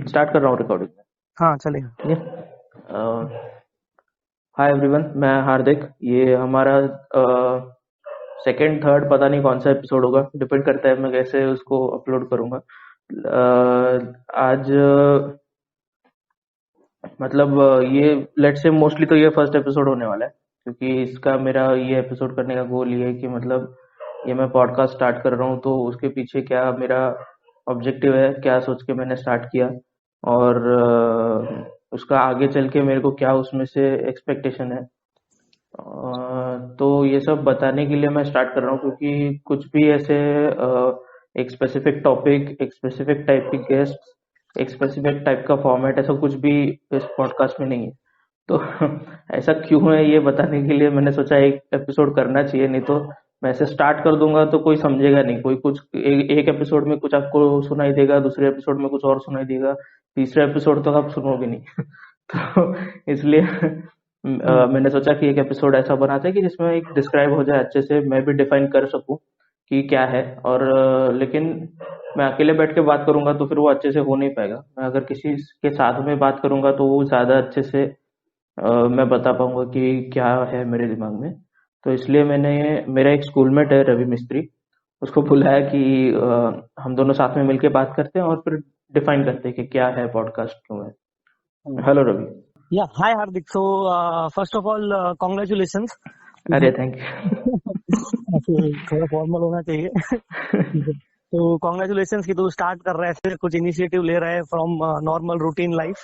Start कर रहा हूँ रिकॉर्डिंग में। हाँ चलेगा। ठीक है। हाय एवरीवन, मैं हार्दिक। ये हमारा सेकंड थर्ड पता नहीं कौन सा एपिसोड होगा, डिपेंड करता है मैं कैसे उसको अपलोड करूंगा। आज मतलब ये लेट्स से मोस्टली तो ये फर्स्ट एपिसोड होने वाला है, क्योंकि इसका मेरा ये एपिसोड करने का गोल ये है कि मतलब ये मैं पॉडकास्ट स्टार्ट कर रहा हूँ तो उसके पीछे क्या मेरा ऑब्जेक्टिव है, क्या सोच के मैंने स्टार्ट किया, और उसका आगे चल के मेरे को क्या उसमें से एक्सपेक्टेशन है। तो ये सब बताने के लिए मैं स्टार्ट कर रहा हूँ, क्योंकि कुछ भी ऐसे एक स्पेसिफिक टॉपिक, एक स्पेसिफिक टाइप की गेस्ट, एक स्पेसिफिक टाइप का फॉर्मेट, ऐसा कुछ भी इस पॉडकास्ट में नहीं है। तो ऐसा क्यों है ये बताने के लिए मैंने सोचा एक एपिसोड करना चाहिए, नहीं तो मैं ऐसे स्टार्ट कर दूंगा तो कोई समझेगा नहीं। कोई कुछ एक एपिसोड में कुछ आपको सुनाई देगा, दूसरे एपिसोड में कुछ और सुनाई देगा, तीसरे एपिसोड तक आप सुनोगे नहीं। तो इसलिए मैंने सोचा कि एक एपिसोड ऐसा बनाते हैं कि जिसमें एक डिस्क्राइब हो जाए अच्छे से, मैं भी डिफाइन कर सकूं कि क्या है। और लेकिन मैं अकेले बैठ के बात करूंगा तो फिर वो अच्छे से हो नहीं पाएगा। मैं अगर किसी के साथ में बात करूंगा तो वो ज्यादा अच्छे से मैं बता पाऊंगा कि क्या है मेरे दिमाग में। तो इसलिए मैंने, मेरा एक स्कूलमेट है रवि मिस्त्री, उसको बुलाया कि हम दोनों साथ में मिलके बात करते हैं और फिर डिफाइन करते हैं कि क्या है पॉडकास्ट, क्यों है। Hello Ravi. Yeah, hi Hardik. So first of all, congratulations. अरे थैंक यू। ऐसे थोड़ा फॉर्मल होना चाहिए। ठीक है। तो कॉन्ग्रेचुलेशन कि तू स्टार्ट कर रहा है, ऐसे कुछ इनिशिएटिव ले रहा है फ्रॉम नॉर्मल रूटीन लाइफ।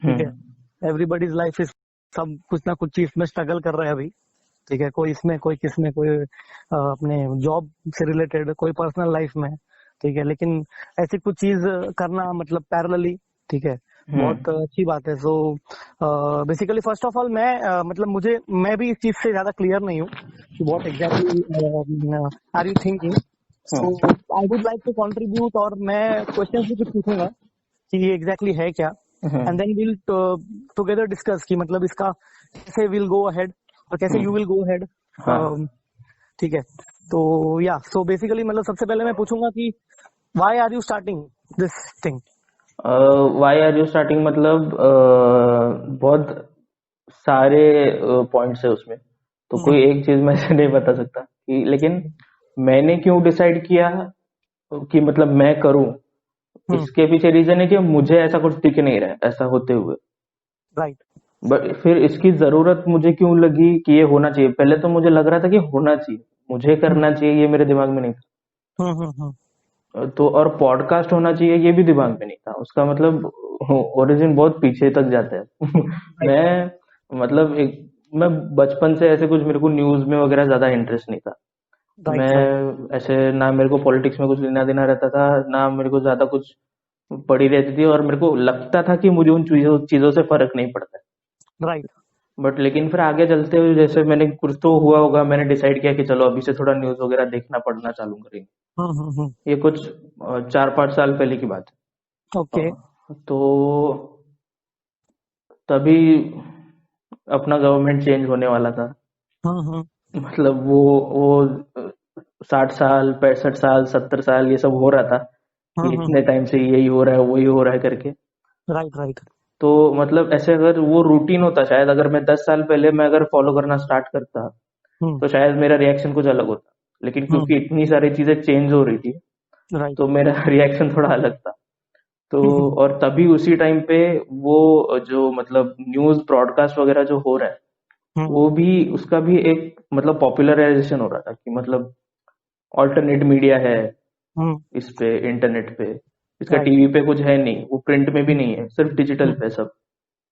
ठीक है। एवरीबॉडीज लाइफ इज, सब कुछ ना कुछ चीज में स्ट्रगल कर रहा है अभी। ठीक है। कोई इसमें, कोई किसमें, कोई अपने जॉब से रिलेटेड, कोई पर्सनल लाइफ में। ठीक है। लेकिन ऐसी कुछ चीज करना मतलब पैरेलली, ठीक है, बहुत अच्छी बात है। So basically first of all मतलब मैं भी इस चीज से ज्यादा क्लियर नहीं हूँ कि what exactly are you thinking. So I would like to contribute, और मैं क्वेश्चंस भी कुछ पूछूंगा कि ये एग्जैक्टली है क्या, and then will together discuss कि मतलब इसका कैसे विल गो अहेड और कैसे यू विल गो अहेड। ठीक है। तो या सो बेसिकली मतलब सबसे पहले मैं पूछूंगा कि why are you starting this thing. Why are you starting मतलब बहुत सारे पॉइंट्स है उसमें, तो कोई एक चीज मैं से नहीं बता सकता कि, लेकिन मैंने क्यों डिसाइड किया कि मतलब मैं करूं, इसके पीछे रीजन है कि मुझे ऐसा कुछ दिख नहीं रहा है ऐसा होते हुए। राइट। बट फिर इसकी जरूरत मुझे क्यों लगी कि ये होना चाहिए। पहले तो मुझे लग रहा था कि होना चाहिए, मुझे करना चाहिए, ये मेरे दिमाग में नहीं था। तो और पॉडकास्ट होना चाहिए ये भी दिमाग में नहीं था। उसका मतलब ओरिजिन बहुत पीछे तक जाता है। मैं मतलब मैं बचपन से ऐसे कुछ, मेरे को न्यूज में वगैरह ज्यादा इंटरेस्ट नहीं था। मैं ऐसे ना मेरे को पॉलिटिक्स में कुछ लेना देना रहता था, ना मेरे को ज्यादा कुछ पड़ी रहती थी, और मेरे को लगता था कि मुझे उन चीजों से फर्क नहीं पड़ता है। राइट। बट लेकिन फिर आगे चलते हुए जैसे मैंने कुछ तो हुआ होगा, मैंने डिसाइड किया कि चलो अभी से थोड़ा न्यूज वगैरह देखना पढ़ना चालू करेंगे। ये कुछ 4-5 साल पहले की बात है। ओके। तो तभी अपना गवर्नमेंट चेंज होने वाला था। मतलब वो 60 साल, 65 साल, 70 साल ये सब हो रहा था कि इतने टाइम से यही हो रहा है वही हो रहा है करके। Right right. तो मतलब ऐसे अगर वो रूटीन होता, शायद अगर मैं 10 साल पहले मैं अगर फॉलो करना स्टार्ट करता तो शायद मेरा रिएक्शन कुछ अलग होता। लेकिन क्योंकि इतनी सारी चीजें चेंज हो रही थी, तो मेरा रिएक्शन थोड़ा अलग था। तो और तभी उसी टाइम पे वो जो मतलब न्यूज ब्रॉडकास्ट वगैरह जो हो रहा है, वो भी उसका भी एक मतलब पॉपुलराइजेशन हो रहा था कि मतलब ऑल्टरनेट मीडिया है इस पे, इंटरनेट पे। इसका टीवी पे कुछ है नहीं, वो प्रिंट में भी नहीं है, सिर्फ डिजिटल पे सब।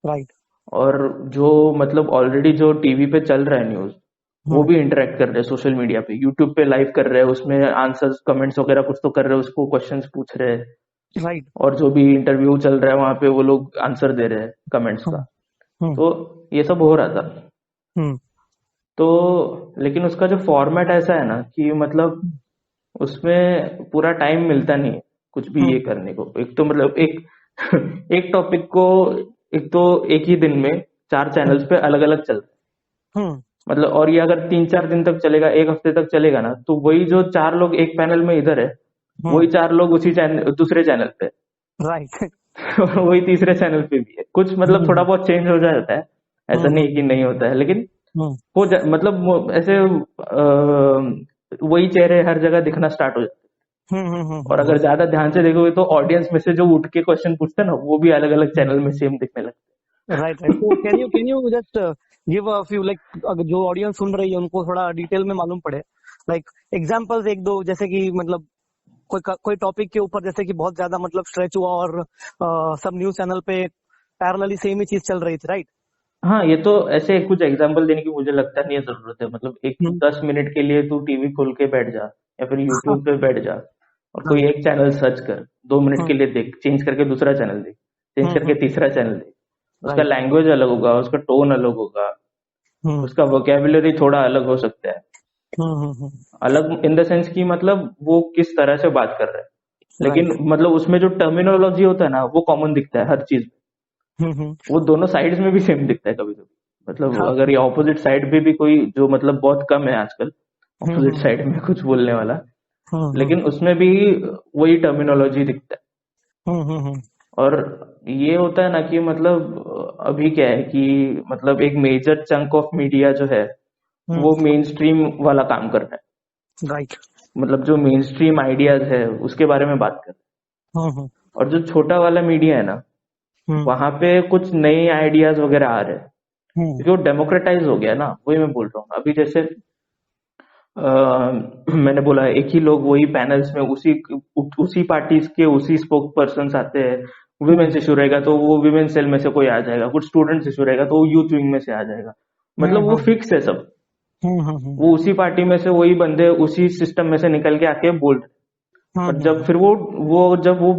राइट। और जो मतलब ऑलरेडी जो टीवी पे चल रहा है न्यूज, वो भी इंटरेक्ट कर रहे हैं सोशल मीडिया पे, यूट्यूब पे लाइव कर रहे हैं, उसमें आंसर्स कमेंट्स वगैरह कुछ तो कर रहे हैं, उसको क्वेश्चंस पूछ रहे हैं। राइट। और जो भी इंटरव्यू चल रहा है वहां पे वो लोग आंसर दे रहे हैं कमेंट्स का। तो ये सब हो रहा था। तो लेकिन उसका जो फॉर्मेट ऐसा है ना कि मतलब उसमें पूरा टाइम मिलता नहीं है कुछ भी ये करने को। एक तो मतलब एक एक टॉपिक को, एक तो एक ही दिन में 4 चैनल्स पे अलग अलग चलता है। मतलब और ये अगर 3-4 दिन तक चलेगा, एक हफ्ते तक चलेगा ना, तो वही जो 4 लोग एक पैनल में इधर है, वही 4 लोग उसी चैनल दूसरे चैनल पे। राइट। और वही तीसरे चैनल पे भी है। कुछ मतलब थोड़ा बहुत चेंज हो जाता है, ऐसा नहीं कि नहीं होता है, लेकिन मतलब ऐसे वही चेहरे हर जगह दिखना स्टार्ट हो जाते हैं। और अगर ज्यादा ध्यान से देखोगे तो ऑडियंस में से जो उठ के क्वेश्चन पूछते हैं ना, वो भी अलग अलग चैनल में सेम दिखने लगते राइट राइट। तो can you just give a few, like अगर जो ऑडियंस सुन रही है उनको थोड़ा डिटेल में मालूम पड़े, लाइक एग्जांपल्स एक दो, जैसे कि मतलब कोई टॉपिक के ऊपर जैसे कि बहुत ज्यादा मतलब स्ट्रेच हुआ और सब न्यूज चैनल पे पैरेलली सेम ही चीज चल रही थी, राइट? हैं। हाँ, ये तो ऐसे कुछ एग्जाम्पल देने की मुझे लगता नहीं है जरूरत है। मतलब एक हम्म। 10 मिनट के लिए तू टीवी खोल के बैठ जा, या फिर हाँ। यूट्यूब पे बैठ जा, और कोई राइट। एक चैनल सर्च कर, 2 मिनट के हम्म। लिए देख, चेंज करके दूसरा चैनल देख, चेंज करके हम्म। तीसरा चैनल देख। उसका राइट। लैंग्वेज अलग होगा, उसका टोन अलग होगा, हम्म। उसका वोकेबुलरी थोड़ा अलग हो सकता है। हम्म। अलग इन द सेंस की मतलब वो किस तरह से बात कर रहा है, राइट। लेकिन मतलब उसमें जो टर्मिनोलॉजी होता है ना, वो कॉमन दिखता है हर चीज में। हम्म। वो दोनों साइड्स में भी सेम दिखता है कभी कभी। मतलब हाँ। अगर ये ऑपोजिट साइड पे भी कोई जो मतलब बहुत कम है आजकल ऑपोजिट हम्म। साइड में कुछ बोलने वाला, हम्म। लेकिन उसमें भी वही टर्मिनोलॉजी दिखता है। हम्म। और ये होता है ना कि मतलब अभी क्या है कि मतलब एक मेजर चंक ऑफ मीडिया जो है वो मेन स्ट्रीम वाला काम कर रहा है। राइट। मतलब जो मेन स्ट्रीम आइडियाज है उसके बारे में बात कर रहा हम्म। है, और जो छोटा वाला मीडिया है ना, हम्म। वहां पे कुछ नए आइडियाज वगैरह आ रहे हैं, हम्म। क्योंकि वो डेमोक्रेटाइज हो गया ना। वही मैं बोल रहा हूँ अभी, जैसे मैंने बोला एक ही लोग वही पैनल्स में उसी पार्टीज के उसी स्पोक पर्सन आते हैं। विमेन्स इशू रहेगा तो वो विमेन सेल में से कोई आ जाएगा, कुछ स्टूडेंट्स इशू रहेगा तो वो यूथ विंग में से आ जाएगा। मतलब वो फिक्स है सब। हम्म। वो उसी पार्टी में से वही बंदे उसी सिस्टम में से निकल के आके बोल रहे हैं। और जब फिर जब वो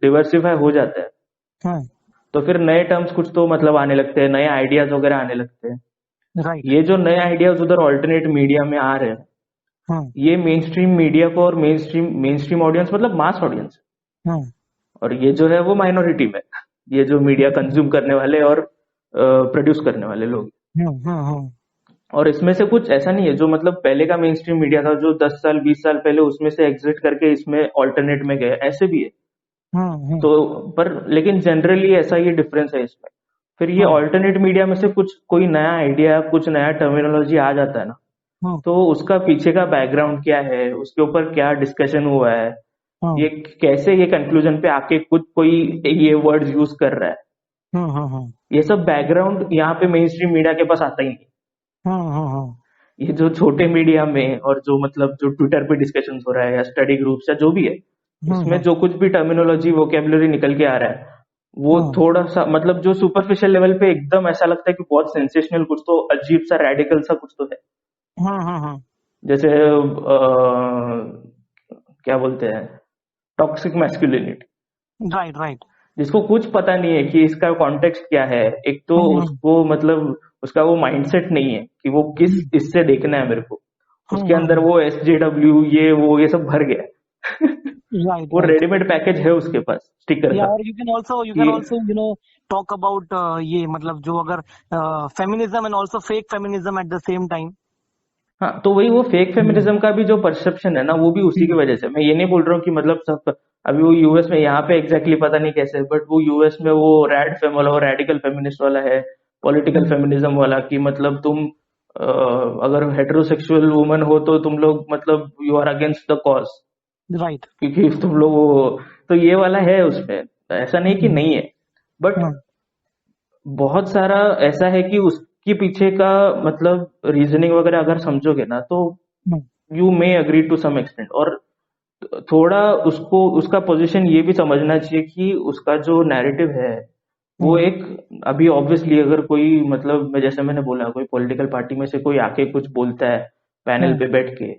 डिवर्सिफाई हो जाता है, तो फिर नए टर्म्स कुछ तो मतलब आने लगते हैं, नए आइडियाज वगैरह आने लगते हैं। राइट। ये जो नए आइडियाज उधर ऑल्टरनेट मीडिया में आ रहे हैं, हम्म। ये मेन स्ट्रीम मीडिया को, और मेन स्ट्रीम ऑडियंस मतलब मास ऑडियंस, हम्म। और ये जो है वो माइनॉरिटी में, ये जो मीडिया कंज्यूम करने वाले और प्रोड्यूस करने वाले लोग। हम्म। और इसमें से कुछ ऐसा नहीं है जो मतलब पहले का मेन स्ट्रीम मीडिया था जो 10 साल 20 साल पहले उसमें से एग्जिट करके इसमें ऑल्टरनेट में गए, ऐसे भी है। तो पर लेकिन जनरली ऐसा ये डिफरेंस है इसमें। फिर ये ऑल्टरनेट मीडिया में से कुछ कोई नया आइडिया, कुछ नया टर्मिनोलॉजी आ जाता है ना, तो उसका पीछे का बैकग्राउंड क्या है, उसके ऊपर क्या डिस्कशन हुआ है, ये कैसे ये कंक्लूजन पे आके कुछ कोई ये वर्ड्स यूज कर रहा है, ये सब बैकग्राउंड यहाँ पे मेन स्ट्रीम मीडिया के पास आता ही नहीं। ये जो छोटे मीडिया में और जो मतलब जो ट्विटर पे डिस्कशन हो रहा है या स्टडी ग्रुप्स या जो भी है, इसमें जो कुछ भी टर्मिनोलॉजी वोकेबुलरी निकल के आ रहा है, वो थोड़ा सा मतलब जो सुपरफिशियल लेवल पे एकदम ऐसा लगता है कि बहुत सेंसेशनल, कुछ तो अजीब सा रेडिकल सा कुछ तो है। जैसे क्या बोलते हैं, टॉक्सिक मैस्कुलिनिटी, राइट राइट। जिसको कुछ पता नहीं है कि इसका कॉन्टेक्स्ट क्या है। एक तो उसको मतलब उसका वो माइंडसेट नहीं है कि वो किस इससे देखना है मेरे को। उसके अंदर वो SJW ये सब भर गया है। राइट वो राइट। रेडीमेड पैकेज है उसके पास स्टिकर या का और यू कैन ऑल्सो कि टॉक अबाउट ये मतलब जो अगर feminism and also fake feminism at the same time. हाँ, तो वही वो फेक फेमिनिज्म का भी जो परसेप्शन है ना, वो भी उसी की वजह से। मैं ये नहीं बोल रहा हूँ कि मतलब सब अभी वो यूएस में, यहाँ पे एग्जैक्टली पता नहीं कैसे, बट वो यूएस में वो रैड फेम वाला, वो रेडिकल फेमिनिस्ट वाला है, पॉलिटिकल फेमिनिज्म वाला, कि मतलब तुम अगर हेटेरोसेक्सुअल वुमन हो तो तुम लोग मतलब you are against the cause, right. क्योंकि तुम लोग तो ये वाला है उसमें। ऐसा नहीं कि नहीं है, बट बहुत सारा ऐसा है कि उसके पीछे का मतलब रीजनिंग वगैरह अगर समझोगे ना, तो you may agree to some extent. और थोड़ा उसको उसका पोजीशन ये भी समझना चाहिए कि उसका जो नैरेटिव है वो एक, अभी ऑब्वियसली अगर कोई मतलब मैं जैसे मैंने बोला, कोई पॉलिटिकल पार्टी में से कोई आके कुछ बोलता है पैनल पे बैठ के,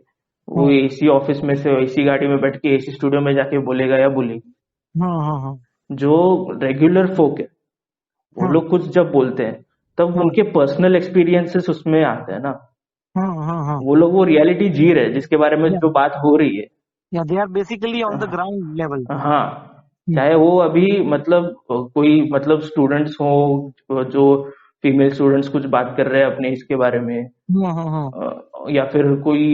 वो एसी ऑफिस में से एसी गाड़ी में बैठ के एसी स्टूडियो में जाके बोलेगा या बोलेगी। जो रेगुलर फोक है वो लोग कुछ जब बोलते हैं तब उनके पर्सनल एक्सपीरियंसेस उसमें आते हैं ना। वो लोग वो रियलिटी जी रहे हैं जिसके बारे में जो बात हो रही है। या they are basically on the ground level. हाँ, चाहे वो अभी मतलब कोई मतलब स्टूडेंट्स हो, जो फीमेल स्टूडेंट्स कुछ बात कर रहे हैं अपने इसके बारे में, या फिर कोई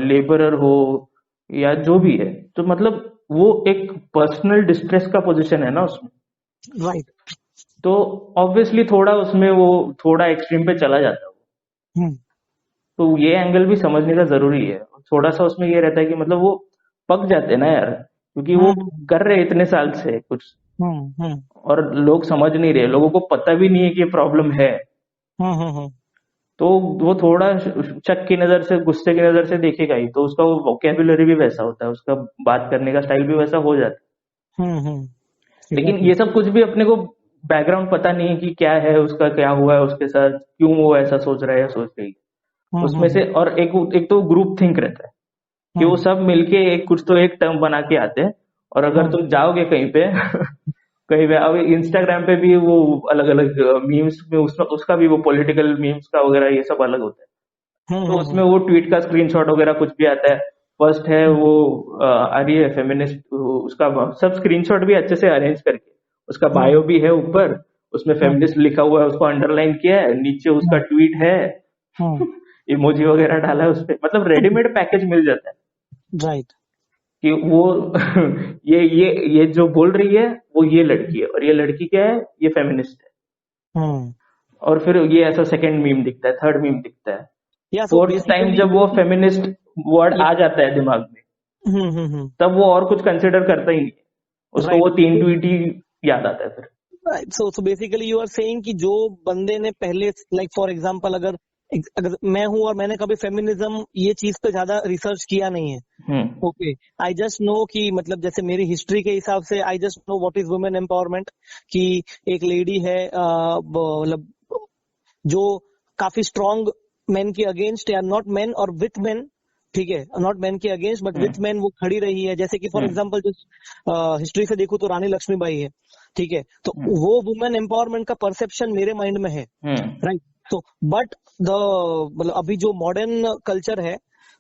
लेबरर हो, या जो भी है, तो मतलब वो एक पर्सनल डिस्ट्रेस का पोजीशन है ना उसमें, राइट। तो ऑब्वियसली थोड़ा उसमें वो थोड़ा एक्सट्रीम पे चला जाता है। हम्म तो ये एंगल भी समझने का जरूरी है। थोड़ा सा उसमें ये रहता है कि मतलब वो पक जाते हैं ना यार, क्योंकि वो हम्म कर रहे हैं इतने साल से कुछ, हम्म और लोग समझ नहीं रहे, लोगों को पता भी नहीं है कि ये प्रॉब्लम है। हम्म। तो वो थोड़ा शक की नजर से, गुस्से की नजर से देखेगा ही, तो उसका वो वोकेबुलरी भी वैसा होता है, उसका बात करने का स्टाइल भी वैसा हो जाता हम्म। है। लेकिन एग्जैक्टली। ये सब कुछ भी अपने को बैकग्राउंड पता नहीं है कि क्या है उसका, क्या हुआ है उसके साथ, क्यों वो ऐसा सोच रहा है या सोच रही है उसमें हम्म से। और एक एक तो ग्रुप थिंक रहता है कि वो हम्म सब मिलके एक कुछ तो एक टर्म बना के आते हैं। और अगर हम्म तुम जाओगे कहीं पे कहीं पे अब इंस्टाग्राम पे भी वो अलग अलग मीम्स में, उसका उसका भी वो पॉलिटिकल मीम्स का वगैरह ये सब अलग होता है। तो उसमें हम्म वो ट्वीट का स्क्रीनशॉट वगैरह कुछ भी आता है। फर्स्ट है वो आ रही है फेमिनिस्ट, उसका सब स्क्रीनशॉट भी अच्छे से अरेंज करके, उसका बायो भी है ऊपर, उसमें हम्म फेमिनिस्ट लिखा हुआ है, उसको अंडरलाइन किया है, नीचे उसका ट्वीट है, हम्म। इमोजी वगैरह डाला है उसपे, मतलब रेडीमेड पैकेज मिल जाता है राइट। कि वो ये जो बोल रही है वो ये लड़की है, और ये लड़की क्या है, ये फेमिनिस्ट है। हम्म। और फिर ये ऐसा सेकंड मीम दिखता है, थर्ड मीम दिखता है, या सो फोर्थ टाइम बेसिकली जब वो फेमिनिस्ट वर्ड आ जाता है दिमाग में, हम्म। तब वो और कुछ कंसिडर करता ही नहीं है, उसको वो राइट। तीन ट्वीट ही याद आता है फिर। So basically you are saying कि जो बंदे ने पहले, लाइक फॉर एग्जांपल, अगर अगर मैं हूं और मैंने कभी फेमिनिज्म ये चीज पे ज्यादा रिसर्च किया नहीं है, हम्म ओके, आई जस्ट नो कि मतलब जैसे मेरी हिस्ट्री के हिसाब से I just know what is women empowerment, कि एक लेडी है मतलब जो काफी स्ट्रांग मेन के अगेंस्ट, या नॉट मेन और विथ मेन, ठीक है, नॉट मेन के against but with hmm main वो खड़ी रही है। जैसे कि फॉर हम्म एग्जांपल जो हिस्ट्री से देखो तो रानी लक्ष्मीबाई है, ठीक है, तो हम्म वो वुमेन एम्पावरमेंट का परसेप्शन मेरे माइंड में है, हम्म राइट। तो बट द मतलब अभी जो मॉडर्न कल्चर है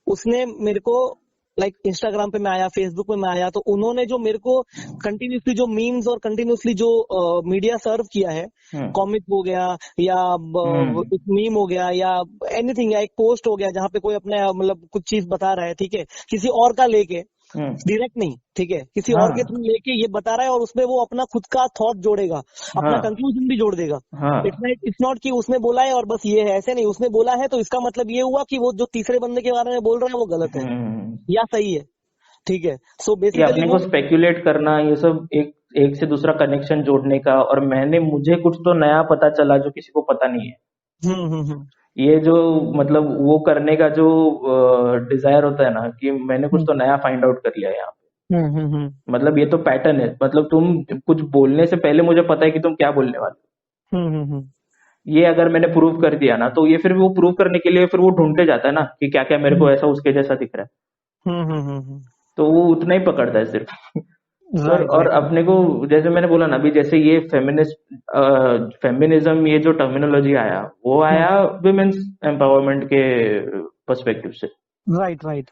उसने मेरे को, लाइक इंस्टाग्राम पे मैं आया, फेसबुक पे मैं आया, तो उन्होंने जो मेरे को कंटिन्यूसली जो मीम्स और कंटिन्यूसली जो मीडिया सर्व किया है, हम्म कॉमिक हो गया या हम्म एक मीम हो गया या एनीथिंग, या एक पोस्ट हो गया जहाँ पे कोई अपने मतलब कुछ चीज बता रहा है, ठीक है, किसी और का लेके, डायरेक्ट नहीं, ठीक है, किसी और के हाँ थ्रू लेके ये बता रहा है, और उसमें वो अपना खुद का थॉट जोड़ेगा, अपना हाँ कंक्लूजन भी जोड़ देगा। हाँ इट्स नॉट कि उसने बोला है और बस ये है, ऐसे नहीं, उसने बोला है तो इसका मतलब ये हुआ कि वो जो तीसरे बंदे के बारे में बोल रहा है वो गलत है हम्म। या सही है, ठीक है। सो ये बेसिकली अपने को वो स्पेक्यूलेट करना, ये सब एक एक से दूसरा कनेक्शन जोड़ने का, और मुझे कुछ तो नया पता चला जो किसी को पता नहीं है, हम्म। ये जो मतलब वो करने का जो डिजायर होता है ना, कि मैंने कुछ हम्म तो नया फाइंड आउट कर लिया यहाँ हम्म। पे। मतलब ये तो पैटर्न है, मतलब तुम कुछ बोलने से पहले मुझे पता है कि तुम क्या बोलने वाले हम्म। हो। ये अगर मैंने प्रूव कर दिया ना, तो ये फिर वो प्रूव करने के लिए फिर वो ढूंढते जाता है ना कि क्या क्या मेरे को ऐसा उसके जैसा दिख रहा है, तो वो उतना ही पकड़ता है सिर्फ। राइट और राइट। अपने को, जैसे मैंने बोला ना अभी, जैसे ये फेमिनिज्म, ये जो टर्मिनोलॉजी आया, वो आया वुमेन्स एम्पावरमेंट के पर्सपेक्टिव से। Right right.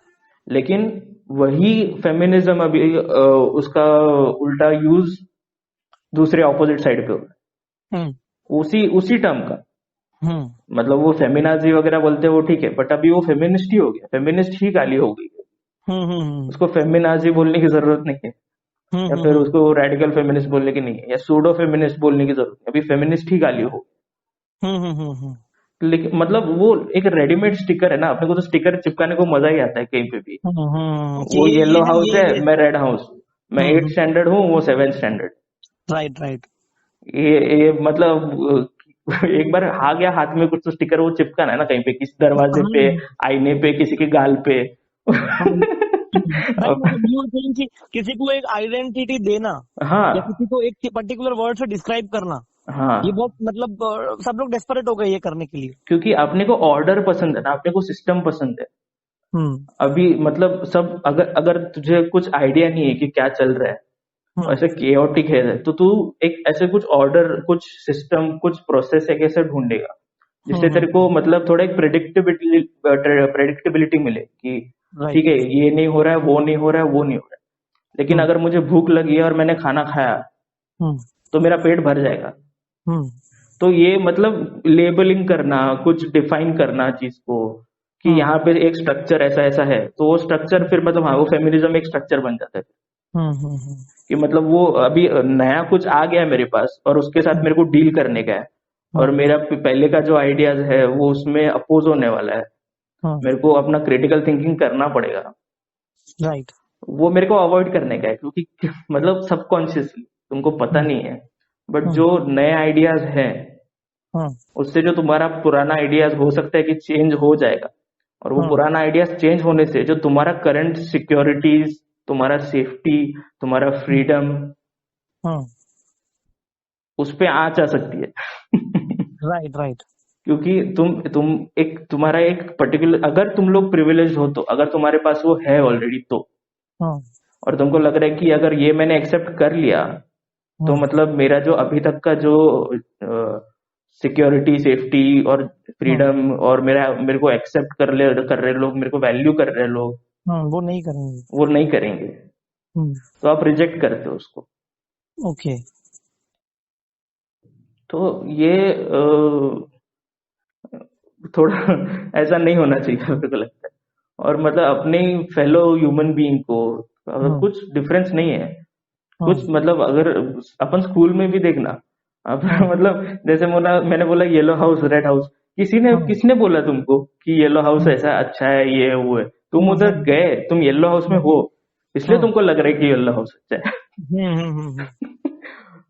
लेकिन वही फेमिनिज्म अभी उसका उल्टा यूज दूसरे ऑपोजिट साइड पे हो रहा हम्म है, उसी उसी टर्म का। हम्म मतलब वो फेमिनाजी वगैरह बोलते हैं वो ठीक है, बट अभी वो फेमिनिस्ट ही हो गया, फेमिनिस्ट ही गाली हो गई, हम्म उसको फेमिनाजी बोलने की जरूरत नहीं है, या फिर हम्म उसको रेडिकल फेमिनिस्ट बोलने की नहीं है, या सूडो फेमिनिस्ट बोलने की जरूरत नहीं, अभी फेमिनिस्ट ही गाली हो। हम्म। लेकिन मतलब वो एक रेडीमेड स्टिकर है ना, अपने को तो स्टिकर चिपकाने को मजा ही आता है कहीं पे भी। कि वो ये येलो है हाउस है, ये। मैं रेड हाउस, मैं एट स्टैंडर्ड हूँ, वो सेवेंथ स्टैंडर्ड। Right right. ये मतलब एक बार आ गया हाथ में कुछ तो स्टिकर, वो चिपकाना है ना कहीं पे, किसी दरवाजे पे, आईने पे, किसी के गाल पे। राइट, मतलब यू थिंक कि किसी को एक आइडेंटिटी देना या हाँ किसी को एक पर्टिकुलर वर्ड से डिस्क्राइब करना, ये हाँ, बहुत मतलब सब लोग डेस्परेट हो गए ये करने के लिए। क्योंकि अपने को ऑर्डर पसंद है ना, अपने को सिस्टम पसंद है। हम्म अभी मतलब सब, अगर अगर तुझे कुछ आइडिया नहीं है कि क्या चल रहा है, हम्म ऐसे केओटिक है, तो तू एक ऐसे कुछ ऑर्डर, कुछ सिस्टम, कुछ प्रोसेस है कैसे ढूंढेगा जिससे तेरे को मतलब थोड़ा एक प्रेडिक्टेबिलिटी मिले कि राइट। ठीक है, ये नहीं हो रहा है, वो नहीं हो रहा है, वो नहीं हो रहा है। लेकिन हम्म अगर मुझे भूख लगी है और मैंने खाना खाया, हम्म तो मेरा पेट भर जाएगा। हम्म तो ये मतलब लेबलिंग करना, कुछ डिफाइन करना चीज को, कि हम्म यहाँ पे एक स्ट्रक्चर ऐसा ऐसा है, तो वो स्ट्रक्चर फिर मतलब हाँ, वो फेमिनिज्म एक स्ट्रक्चर बन जाता है। कि मतलब वो अभी नया कुछ आ गया है मेरे पास और उसके साथ मेरे को डील करने का है, और मेरा पहले का जो आइडियाज है वो उसमें अपोज होने वाला है, मेरे को अपना क्रिटिकल थिंकिंग करना पड़ेगा, राइट। वो मेरे को अवॉइड करने का है, क्योंकि मतलब सबकॉन्शियसली तुमको पता नहीं है, बट जो नए आइडियाज हैं उससे जो तुम्हारा पुराना आइडियाज हो सकता है कि चेंज हो जाएगा, और वो पुराना आइडियाज चेंज होने से जो तुम्हारा करंट सिक्योरिटीज, तुम्हारा सेफ्टी, तुम्हारा फ्रीडम, उस पे आंच आ सकती है। Right right. क्योंकि तुम एक तुम्हारा एक पर्टिकुलर, अगर तुम लोग प्रिविलेज हो, तो अगर तुम्हारे पास वो है ऑलरेडी तो, और तुमको लग रहा है कि अगर ये मैंने एक्सेप्ट कर लिया तो मतलब मेरा जो अभी तक का जो सिक्योरिटी, सेफ्टी और फ्रीडम, और मेरे को एक्सेप्ट कर रहे लोग, मेरे को वैल्यू कर रहे लोग, वो नहीं करेंगे। वो नहीं करेंगे, तो आप रिजेक्ट करते हो उसको। ओके। तो ये थोड़ा ऐसा नहीं होना चाहिए मेरे को लगता है, और मतलब अपने फेलो ह्यूमन बीइंग को अगर कुछ डिफरेंस नहीं है, कुछ मतलब अगर अपन स्कूल में भी देखना, अब मतलब जैसे मैंने बोला येलो हाउस, रेड हाउस, किसने बोला तुमको कि येलो हाउस ऐसा अच्छा है, ये वो है? तुम उधर गए, तुम येलो हाउस में हो, इसलिए तुमको लग रहा है कि येलो हाउस अच्छा है।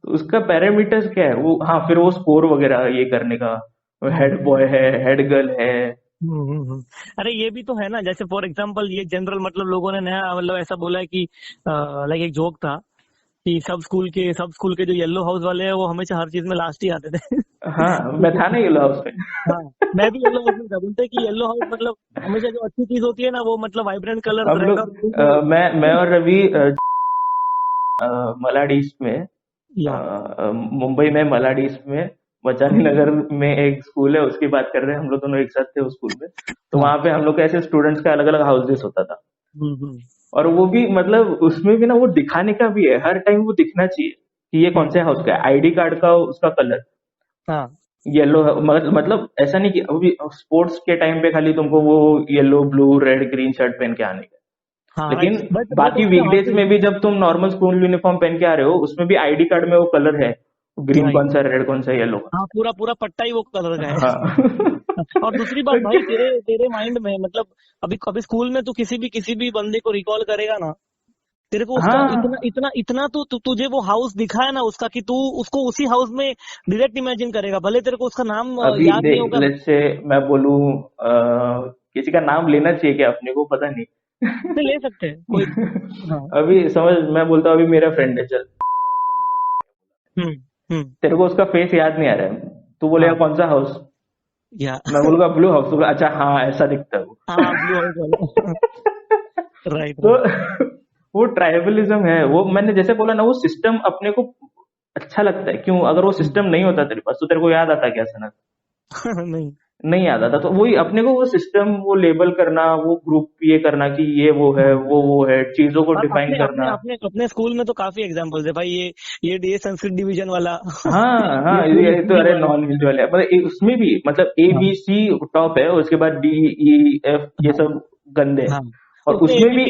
तो उसका पैरामीटर्स क्या है वो? हाँ, फिर वो स्कोर वगैरह ये करने का, हेड बॉय है, हेड गर्ल है। अरे ये भी तो है ना, जैसे फॉर एग्जांपल ये जनरल मतलब लोगों ने नया मतलब ऐसा बोला है कि लाइक एक जोक था कि सब स्कूल के जो येलो हाउस वाले हैं वो हमेशा हर चीज में लास्ट ही आते थे। हाँ, मैं था ना येलो हाउस में। हाँ, मैं भी येलो हाउस में था। बोलते हैं कि येलो हाउस मतलब हमेशा जो अच्छी चीज होती है ना वो मतलब वाइब्रेंट कलर्स, हम रेड लोग और मैं और रवि मलाड ईस्ट में, या मुंबई में मलाड ईस्ट में बचानी नगर में एक स्कूल है, उसकी बात कर रहे हैं। हम लोग दोनों एक साथ थे उस स्कूल में, तो हाँ। वहां पे हम लोग का ऐसे स्टूडेंट्स का अलग अलग हाउसेस होता था, हम्म। और वो भी मतलब उसमें भी ना वो दिखाने का भी है, हर टाइम वो दिखना चाहिए कि ये कौन से हाउस का है, आईडी कार्ड का उसका कलर हाँ येलो, मतलब ऐसा नहीं कि अभी स्पोर्ट्स के टाइम पे खाली तुमको वो yellow, blue, red, green shirt पहन के आने का, हाँ लेकिन राइट। बट बाकी उसमें वीकडेज में भी जब तुम नॉर्मल स्कूल यूनिफॉर्म पहन के आ रहे हो, उसमें भी आईडी कार्ड में वो कलर है, ग्रीन राइट। कौन सा, रेड कौन सा, येलो कौन हाँ, पूरा पूरा पट्टा ही वो कलर का है। सा। हाँ। और दूसरी बात भाई, तेरे तेरे माइंड में मतलब अभी कभी स्कूल में तू किसी भी बंदे को रिकॉल करेगा ना, तेरे को उसका इतना हाँ, इतना इतना तो तुझे वो हाउस दिखा है ना उसका कि तू उसको उसी हाउस में डायरेक्ट इमेजिन करेगा, भले तेरे को उसका नाम अभी याद नहीं देख, होगा। लेट्स से मैं बोलूं, किसी का नाम लेना चाहिए क्या अपने को, पता नहीं। नहीं ले सकते हैं कोई। हाँ। अभी समझ, मैं बोलता हूँ अभी मेरा फ्रेंड है, चल, हम्म। हम्म। तेरे को उसका फेस याद नहीं आ रहा है, तू बोलेगा हाँ। कौन सा हाउस, या मैं बोलूंगा ब्लू हाउस, तो बोला, अच्छा हाँ ऐसा दिखता है वो। हाँ, ब्लू हाउस वाला। राइट तो राइट। वो ट्राइबलिज्म है, वो मैंने जैसे बोला ना, वो सिस्टम अपने को अच्छा लगता है, क्यों? अगर वो सिस्टम नहीं होता तेरे पास, तो तेरे को याद आता क्या सनत? नहीं। नहीं याद आता। तो वही अपने को वो सिस्टम, वो लेबल करना, वो ग्रुप ये करना कि ये वो है, हाँ। वो है, चीजों को और डिफाइन अपने अपने करना। अपने अपने स्कूल में तो काफी एग्जांपल्स है भाई, ये संस्कृत डिवीजन वाला। हाँ ये हाँ, पूरी ये तो पूरी अरे बात। नॉन हिंदी वाले, मतलब उसमें भी मतलब ए हाँ बी सी टॉप है, उसके बाद डी ई एफ ये हाँ सब गंदे हैं। हाँ। और उसमें उसमें भी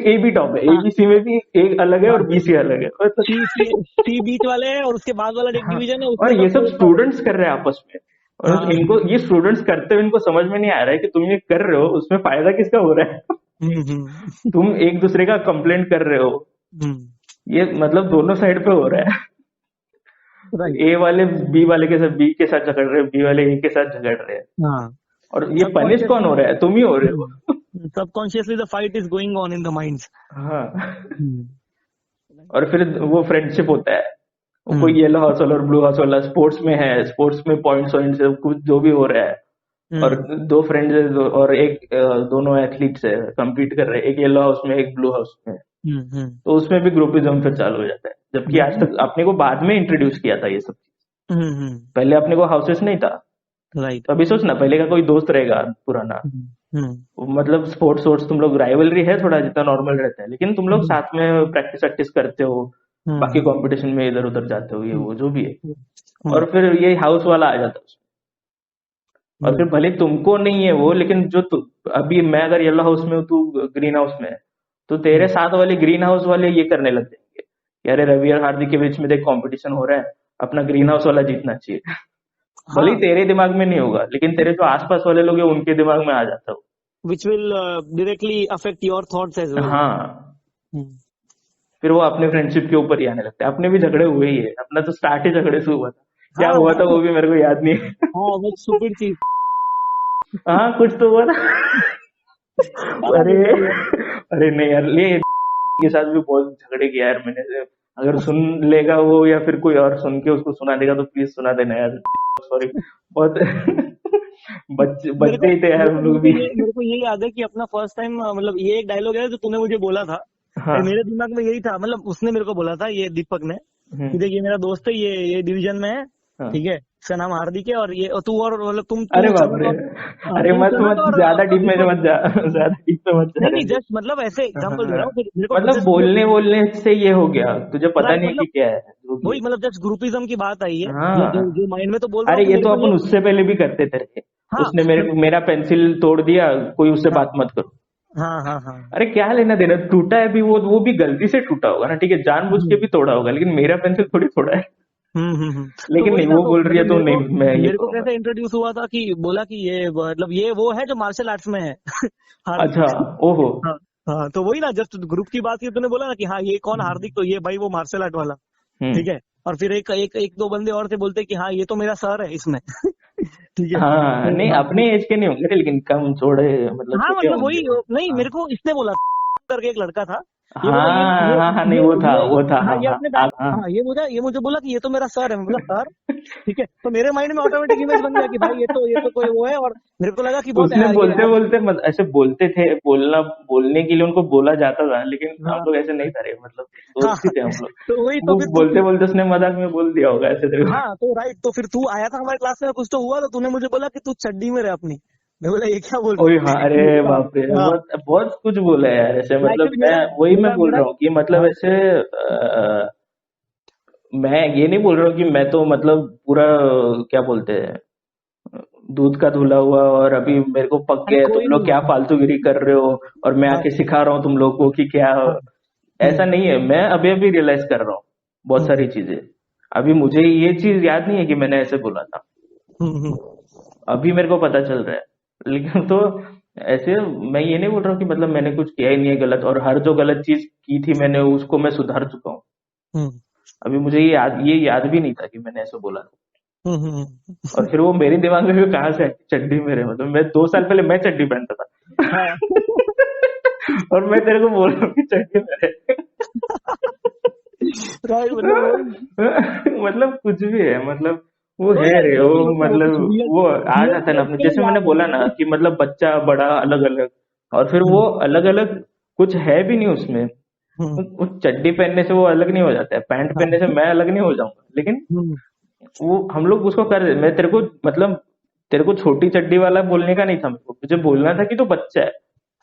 ए बी टॉप है, ए हाँ बी सी में भी एक अलग है हाँ। और बी सी अलग है, और सी बीच वाले हैं और उसके बाद वाला एक हाँ, डिवीजन है, और उसमें ये सबसे सब ऊपर है। स्टूडेंट्स कर रहे हैं आपस में, और हाँ। इनको, ये स्टूडेंट्स करते हुए इनको समझ में नहीं आ रहा है कि तुम ये कर रहे हो उसमें फायदा किसका हो रहा है। हम्म। तुम एक दूसरे का कंप्लेंट कर रहे हो, हम्म। ये मतलब दोनों साइड पे हो रहा है। राइट। ए वाले बी वाले के साथ, बी के साथ झगड़ रहे हैं, बी वाले ए के साथ झगड़ रहे हैं, हाँ। और ये पनिश कौन सबकॉन्शियसली हो रहा है? तुम ही हो रहे हो। Subconsciously the fight is going on in the minds. हाँ, हम्म। और फिर वो फ्रेंडशिप होता है, वो हम्म। कोई येलो हाउस वाला और ब्लू हाउस वाला स्पोर्ट्स में है, स्पोर्ट्स में पॉइंट्स वॉइंट्स कुछ जो भी हो रहा है, और हम्म। दो फ्रेंड्स है, और एक दोनों एथलीट्स है, compete कर रहे हैं, एक येलो हाउस में, एक ब्लू हाउस में, हम्म। तो उसमें भी ग्रुपिज्म फिर चालू हो जाता है, जबकि आज तक अपने को बाद में इंट्रोड्यूस किया था ये सब। हम्म। पहले अपने को हाउसेस नहीं था। राइट। तो अभी सोच ना, पहले का कोई दोस्त रहेगा पुराना, हम्म। मतलब स्पोर्ट्स वोर्ट्स तुम लोग राइवलरी है थोड़ा, जितना नॉर्मल रहता है, लेकिन तुम लोग हम्म। साथ में प्रैक्टिस वैक्टिस करते हो, बाकी हम्म। कंपटीशन में इधर उधर जाते हो, ये वो जो भी है, हम्म। और फिर ये हाउस वाला आ जाता है उसमें। और फिर हम्म। भले तुमको नहीं है वो, लेकिन जो अभी मैं अगर येलो हाउस में हूँ, तू ग्रीन हाउस में है, तो तेरे साथ वाले ग्रीन हाउस वाले ये करने लग जाएंगे कि अरे रवि और हार्दिक के बीच में देख कंपटीशन हो रहा है, अपना ग्रीन हाउस वाला जीतना चाहिए। भले ही हाँ, तेरे दिमाग में नहीं होगा, लेकिन तेरे जो आसपास वाले लोग हैं उनके दिमाग में आ जाता हो। Which will directly affect your thoughts as well. हाँ, फिर वो अपने फ्रेंडशिप के ऊपर ही आने लगता है। अपने भी झगड़े हुए ही है, अपना तो स्टार्ट ही झगड़े से हुआ था। क्या हाँ हुआ था हाँ वो भी मेरे को याद नहीं है। हाँ, वो सुपर चीज। हाँ, कुछ तो हुआ था। साला अरे, बेकार हुआ। अरे नहीं यार, ये के साथ भी बहुत झगड़े किया यार मैंने से। अगर सुन लेगा वो या फिर कोई और सुन के उसको सुना देगा तो प्लीज सुना देना यार। सॉरी, बहुत बच्चे मेरे को बच्चे ही थे यार हम लोग भी। मेरे को ये याद है कि अपना फर्स्ट टाइम, मतलब ये एक डायलॉग है जो तूने मुझे बोला था। हाँ। मेरे दिमाग में यही था, मतलब उसने मेरे को बोला था, ये दीपक ने, कि हम्म। देख ये मेरा दोस्त है, ये डिवीजन में है, हाँ। ठीक है, इसका नाम हार्दिक है, और ये और तू, और मतलब अरे तू बाप चनक रे। और अरे तू मत चनक मत और ज्यादा डीप में दीपक। मत जा, ज्यादा डीप में मत जा नहीं नहीं, रहे। जस्ट मतलब ऐसे एग्जांपल दे हाँ, रहा हूँ, फिर मेरे को मतलब जस्ट बोलने बोलने से ये हो गया, तुझे पता राइट, नहीं है कि मतलब क्या है जो भी वही, है। मतलब जस्ट ग्रुपिज्म की बात आई है, मतलब जो हाँ। जो माइंड में तो बोल रहा हूँ अरे कि ये मेरे तो को ये। अपन उससे पहले भी करते थे। हाँ उसने मेरा पेंसिल तोड़ दिया, कोई उससे हाँ बात मत करो। हाँ हाँ हाँ। अरे क्या लेना देना, टूटा है भी वो भी गलती से टूटा होगा ना, ठीक है, जानबूझ के भी तोड़ा होगा, लेकिन मेरा पेंसिल थोड़ी तोड़ा है। तो लेकिन वही नहीं, ना, वो तो बोल रही है मतलब तो नहीं, मैं ये मेरे को करूंगा। कैसे इंट्रोड्यूस हुआ था कि बोला कि ये मतलब ये वो है जो मार्शल आर्ट्स में है। अच्छा। हार्दिक। ओहो। हाँ हाँ, तो वही ना, जस्ट ग्रुप की बात की, तूने बोला ना कि हाँ ये कौन हार्दिक, तो ये भाई वो मार्शल आर्ट वाला, हम्म। ठीक है। और फिर एक दो बंदे और थे, बोलते कि हाँ ये तो मेरा सर है इसमें। ठीक है, हाँ, तो नहीं हाँ अपने एज के नहीं होंगे, लेकिन कम थोड़े, मतलब हाँ, छोटे मतलब होंगे वही, वो। नहीं हाँ मेरे को इसने बोला करके एक लड़का था, ये बोला हाँ हाँ हाँ, नहीं वो था, ये वो था, हाँ, हाँ ये हाँ अपने हाँ बैच, हाँ। हाँ ये मुझे बोला कि ये तो मेरा सर है। मैं बोला सर, ठीक है, तो मेरे माइंड में ऑटोमेटिक इमेज बन गया कि भाई ये तो कोई वो है, और मेरे को लगा कि बहुत उसने ये बोलते बोलते ऐसे बोलते थे, बोलने के लिए उनको बोला जाता था, लेकिन हम हाँ लोग ऐसे नहीं करे, मतलब हाँ, दोस्त ही थे हम लोग। तो वही, तो वो फिर बोलते बोलते उसने मजाक में बोल दिया होगा ऐसे तेरे को। हाँ, तो राइट, तो फिर तू आया था हमारे क्लास में, कुछ तो हुआ, तो तूने मुझे बोला कि तू चड्डी में रह अपनी। मैं बोला ये क्या बोल ओए हाँ, अरे रहा है? बाप रे, हाँ, बहुत बहुत कुछ बोला है यार ऐसे, तो मतलब एक्चुअली मैं मेरा वही मैं मेरा बोल मेरा रहा हूँ कि मतलब हाँ ऐसे मैं ये नहीं बोल रहा हूँ कि मैं तो मतलब पूरा क्या बोलते हैं, दूध का धुला हुआ और अभी मेरे को पक अरे गए, तुम कोई नहीं लोग क्या होता। फालतूगिरी कर रहे हो, और मैं हाँ आके सिखा रहा हूँ तुम लोग को कि क्या हो। हाँ। ऐसा हम्म नहीं है, मैं अभी अभी रियलाइज कर रहा हूँ बहुत हम्म सारी चीजें। अभी मुझे ये चीज याद नहीं है कि मैंने ऐसे बोला था, हम्म। अभी मेरे को पता चल रहा है। लेकिन तो ऐसे मैं ये नहीं बोल रहा हूँ कि मतलब मैंने कुछ किया ही नहीं है गलत, और हर जो गलत चीज की थी मैंने उसको मैं सुधार चुका हूँ। हम्म अभी मुझे ये याद भी नहीं था कि मैंने ऐसे बोला था। हम्म। और फिर वो मेरे दिमाग में भी कहाँ से चड्डी मेरे, मतलब मैं 2 साल पहले मैं चड्डी पहनता था। हाँ। और मैं तेरे को बोल रहा हूँ कि चड्डी मेरे। राइट, मतलब वही मतलब कुछ भी है, मतलब वो है वही ना, रे, ये वो चीज होती है, वो कुछ मतलब रियल वो आ रियल जाता है ना फ्रेंड्स अपने, के जैसे लिए मैंने याद बोला रहता ना है। कि मतलब बच्चा बड़ा अलग अलग, और फिर वो हम्म अलग अलग कुछ है भी नहीं उसमें। हम्म वो चड्डी पहनने से वो अलग नहीं हो जाता है, पैंट हाँ पहनने से मैं अलग नहीं हो जाऊंगा, लेकिन हम्म वो हम लोग उसको कर दे। मैं तेरे को मतलब तेरे को छोटी चड्डी वाला बोलने का नहीं था, मेरे को मुझे बोलना था कि तू बच्चा है,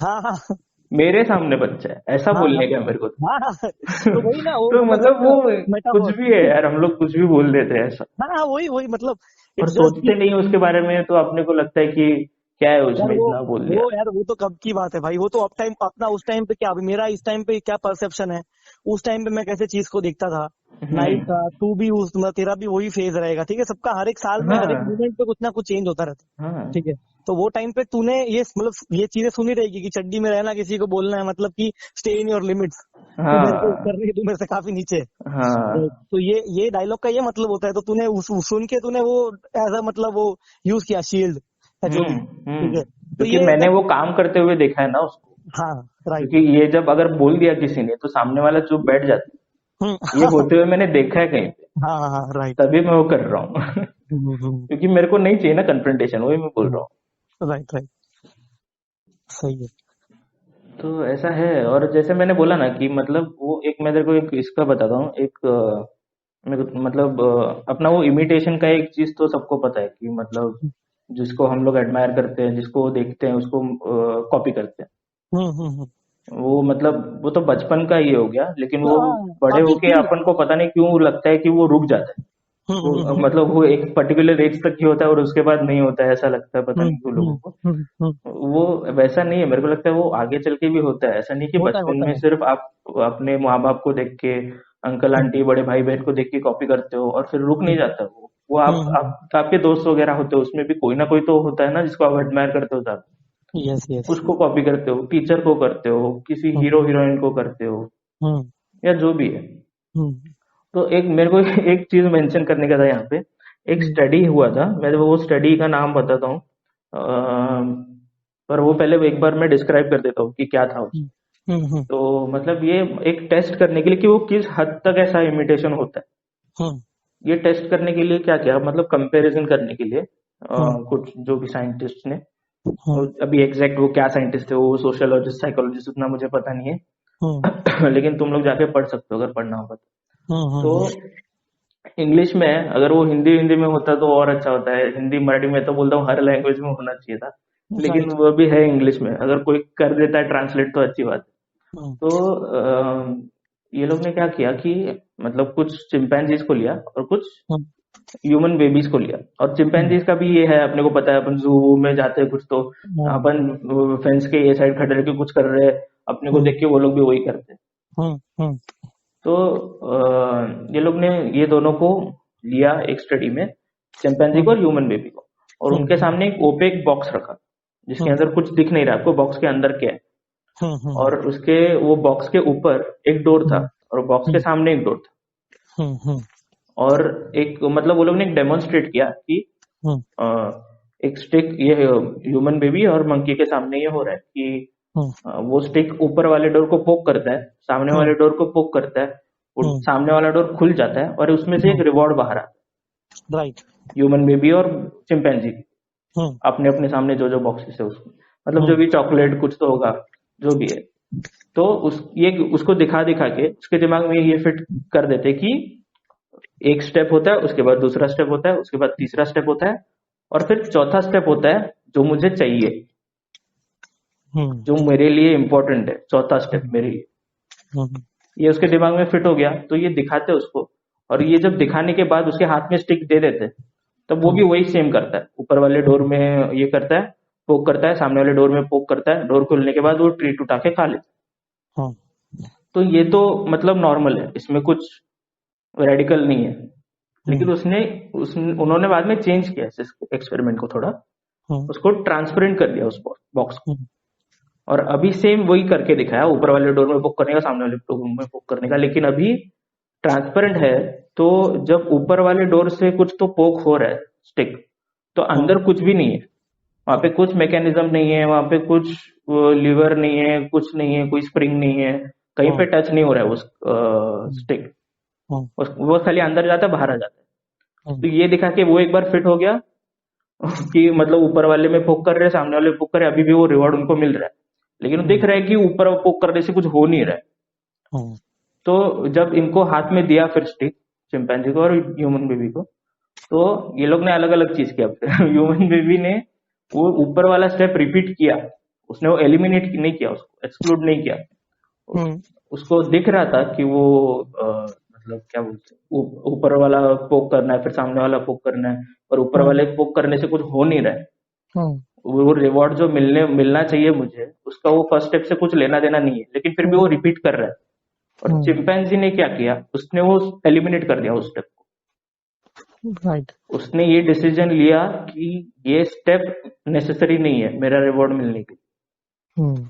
हाँ हाँ मेरे सामने बच्चा है, ऐसा हाँ हाँ बोलने का मेरे को हाँ हाँ। तो वही ना, वो तो मतलब मतलब सबका वो कुछ मेटाफोर। भी है यार, हम लोग कुछ भी बोल देते हैं ऐसा, हाँ हाँ, वही वही, मतलब और इट्स जस्ट सोचते नहीं है उसके बारे में, तो अपने को लगता है कि क्या है यार उसमें इतना बोल दिया। वो यार वो तो कब की बात है भाई, वो तो अप टाइम अपना, उस टाइम पे क्या, अभी मेरा इस टाइम पे क्या परसेप्शन है, उस टाइम पे मैं कैसे चीज को देखता था, नाइट था, हम्म। तू भी उस मतलब तेरा भी वही फेज रहेगा, ठीक है, सबका हर एक साल में हर एक हाँ मोमेंट पे कुछ ना कुछ चेंज होता रहता है, हाँ ठीक है। तो वो टाइम पे तूने ये मतलब ये चीजें सुनी रहेगी कि चड्डी में रहना, किसी को बोलना है, मतलब कि स्टे इन योर लिमिट्स, तू मेरे से ऊपर हाँ नहीं, तू मेरे से काफी नीचे है। हाँ। तो ये डायलॉग का ये मतलब होता है, तो तूने सुन के तूने वो एज अ मतलब वो यूज किया शील्ड या जो भी, ठीक है, तो क्योंकि ये मैंने जब वो काम करते हुए देखा है ना उसको। हाँ राइट। क्योंकि ये जब अगर बोल दिया किसी ने तो सामने वाला चुप बैठ जाता है, ये होते हुए मैंने देखा है कहीं पे, हाँ हाँ राइट। तभी मैं वो कर रहा हूँ। क्योंकि मेरे को नहीं चाहिए ना कन्फ्रंटेशन, वही मैं बोल रहा हूँ। राइट राइट, सही है। तो ऐसा है, और जैसे मैंने बोला ना कि मतलब वो एक, मैं तेरे को एक इसका बताता हूँ, एक मतलब अपना वो इमिटेशन का एक चीज तो सबको पता है कि मतलब जिसको हम लोग एडमायर करते हैं, जिसको देखते हैं उसको कॉपी करते हैं। हम्म। वो मतलब वो तो बचपन का ही हो गया, लेकिन वो हाँ, बड़े अभी होके स्टिल अपन को पता नहीं क्यों लगता है कि वो रुक जाता है। वो मतलब वो एक पर्टिकुलर एज तक ही होता है और उसके बाद नहीं होता है, ऐसा लगता है, पता नहीं क्यों लोगों को। वो वैसा नहीं है, मेरे को लगता है वो आगे चल के भी होता है। ऐसा नहीं कि होता है बचपन होता में है। सिर्फ आप अपने माँ बाप को देख के, अंकल हम्म, आंटी बड़े भाई बहन को देख के कॉपी करते हो और फिर रुक नहीं हम्म, जाता वो आपके दोस्त वगैरह होते हो, उसमें भी कोई ना कोई तो होता है ना जिसको आप एडमायर करते हो ज्यादा, यस यस। उसको कॉपी करते हो, टीचर को करते हो, किसी हीरो हीरोइन को करते हो, हम्म, या जो भी है। हम्म, तो एक मेरे को एक चीज मेंशन करने का था यहाँ पे। एक हम्म, स्टडी हुआ था, मैं तो वो स्टडी का नाम बताता हूँ, पर वो पहले एक बार मैं डिस्क्राइब कर देता हूँ कि क्या था उसमें। हम्म, तो मतलब ये एक टेस्ट करने के लिए कि वो किस हद तक ऐसा इमिटेशन होता है, हम्म, ये टेस्ट करने के लिए क्या किया, मतलब कंपैरिजन करने के लिए हम्म, कुछ जो भी साइंटिस्ट ने, हम्म, अभी एग्जैक्ट वो क्या साइंटिस्ट थे, वो सोशियोलॉजिस्ट साइकोलॉजिस्ट उतना मुझे पता नहीं हम्म, है लेकिन तुम लोग जाके पढ़ सकते हो अगर पढ़ना होगा तो। हम्म, इंग्लिश में अगर वो हिंदी हिंदी में होता तो और अच्छा होता है, हिंदी मराठी में तो बोलता हूँ हर लैंग्वेज में होना चाहिए था, लेकिन राइट। वो भी है इंग्लिश में, अगर कोई कर देता है ट्रांसलेट तो अच्छी बात है। हम्म, तो ये लोग ने क्या किया कि मतलब कुछ चिंपैंजीज को लिया और कुछ हम्म, ह्यूमन बेबीज को लिया, और हम्म, चिंपैंजीज का भी ये है, अपने को पता है, अपन जू में जाते हैं कुछ तो हम्म, अपन फेंस के ये साइड खड़े रह के कुछ कर रहे हैं, अपने को हम्म, देख के वो लोग भी वही करते हैं। हम्म, तो ये लोग ने ये दोनों को लिया एक स्टडी में, चिंपैंजी को हम्म, और ह्यूमन बेबी को, और उनके हम्म, सामने एक ओपेक बॉक्स रखा जिसके हम्म, अंदर कुछ दिख नहीं रहा आपको, बॉक्स के अंदर क्या है, हम्म, और उसके वो बॉक्स के ऊपर एक डोर था और बॉक्स के सामने एक डोर था, हम्म, और एक मतलब वो लोग ने एक डेमोन्स्ट्रेट किया कि हम्म, अ, एक स्टिक, ये ह्यूमन बेबी और मंकी के सामने ये हो रहा है कि वो स्टिक ऊपर वाले डोर को पोक करता है, सामने वाले डोर को पोक करता है, वो सामने वाला डोर खुल जाता है और उसमें से एक रिवॉर्ड बाहर आता राइट। है, ह्यूमन बेबी और चिंपैंजी हम्म, अपने अपने सामने जो जो बॉक्सेस है उसमें, मतलब जो हम्म, भी चॉकलेट कुछ तो होगा, जो भी है। तो ये उसको दिखा दिखा के उसके दिमाग में ये फिट कर देते कि एक स्टेप होता है, उसके बाद दूसरा स्टेप होता है, उसके बाद तीसरा स्टेप होता है, और फिर चौथा स्टेप होता है जो मुझे चाहिए, हम्म, जो मेरे लिए इंपॉर्टेंट है, चौथा स्टेप मेरे लिए। हम्म, ये उसके दिमाग में फिट हो गया तो ये दिखाते उसको, और ये जब दिखाने के बाद उसके हाथ में स्टिक दे देते, तब वो भी हम्म, वही सेम करता है, ऊपर वाले डोर में ये करता है, पोक करता है, सामने वाले डोर में पोक करता है, डोर खुलने के बाद वो ट्रीट उठा के खा लेता हम्म, है। तो ये तो मतलब नॉर्मल है, इसमें कुछ रेडिकल नहीं है, लेकिन उन्होंने बाद में चेंज किया इस एक्सपेरिमेंट को थोड़ा, हम्म, उसको ट्रांसपेरेंट कर दिया उस बॉक्स को, हम्म, और अभी सेम वही करके दिखाया, ऊपर वाले डोर में पोक करने का, सामने वाले डोर में पोक करने का, लेकिन अभी ट्रांसपेरेंट है। तो जब ऊपर वाले डोर से कुछ तो पोक हो रहा है स्टिक, तो अंदर कुछ भी नहीं है, वहां पे कुछ मैकेनिज्म नहीं है, वहां पे कुछ लीवर नहीं है, कुछ नहीं है, कोई स्प्रिंग नहीं है, कहीं पे टच नहीं हो रहा है उस स्टिक, वो खाली अंदर जाता है बाहर आ जाता है। तो ये दिखा के वो एक बार फिट हो गया कि मतलब ऊपर वाले में पोक कर रहे हैं, सामने वाले में पोक कर रहे हैं, अभी भी वो रिवॉर्ड उनको मिल रहा है, लेकिन दिख रहा है कि ऊपर पोक करने से कुछ हो नहीं रहा है। तो जब इनको हाथ में दिया फिर स्टिक, चिंपैंजी को और ह्यूमन बेबी को, तो ये लोग ने अलग अलग चीज किया फिर ह्यूमन बेबी ने वो ऊपर वाला स्टेप रिपीट किया, उसने वो एलिमिनेट नहीं किया, उसको एक्सक्लूड नहीं किया, उस, उसको दिख रहा था कि वो मतलब क्या बोलते हैं, ऊपर वाला पोक करना है, फिर सामने वाला पोक करना है, और ऊपर वाले पोक करने से कुछ हो नहीं रहा है, वो रिवॉर्ड जो मिलना चाहिए मुझे उसका, वो फर्स्ट स्टेप से कुछ लेना देना नहीं है, लेकिन फिर भी वो रिपीट कर रहा है। और चिंपैंजी ने क्या किया, उसने वो एलिमिनेट कर दिया उस स्टेप को, राइट। उसने ये डिसीजन लिया कि ये स्टेप नेसेसरी नहीं है मेरा रिवॉर्ड मिलने के लिए।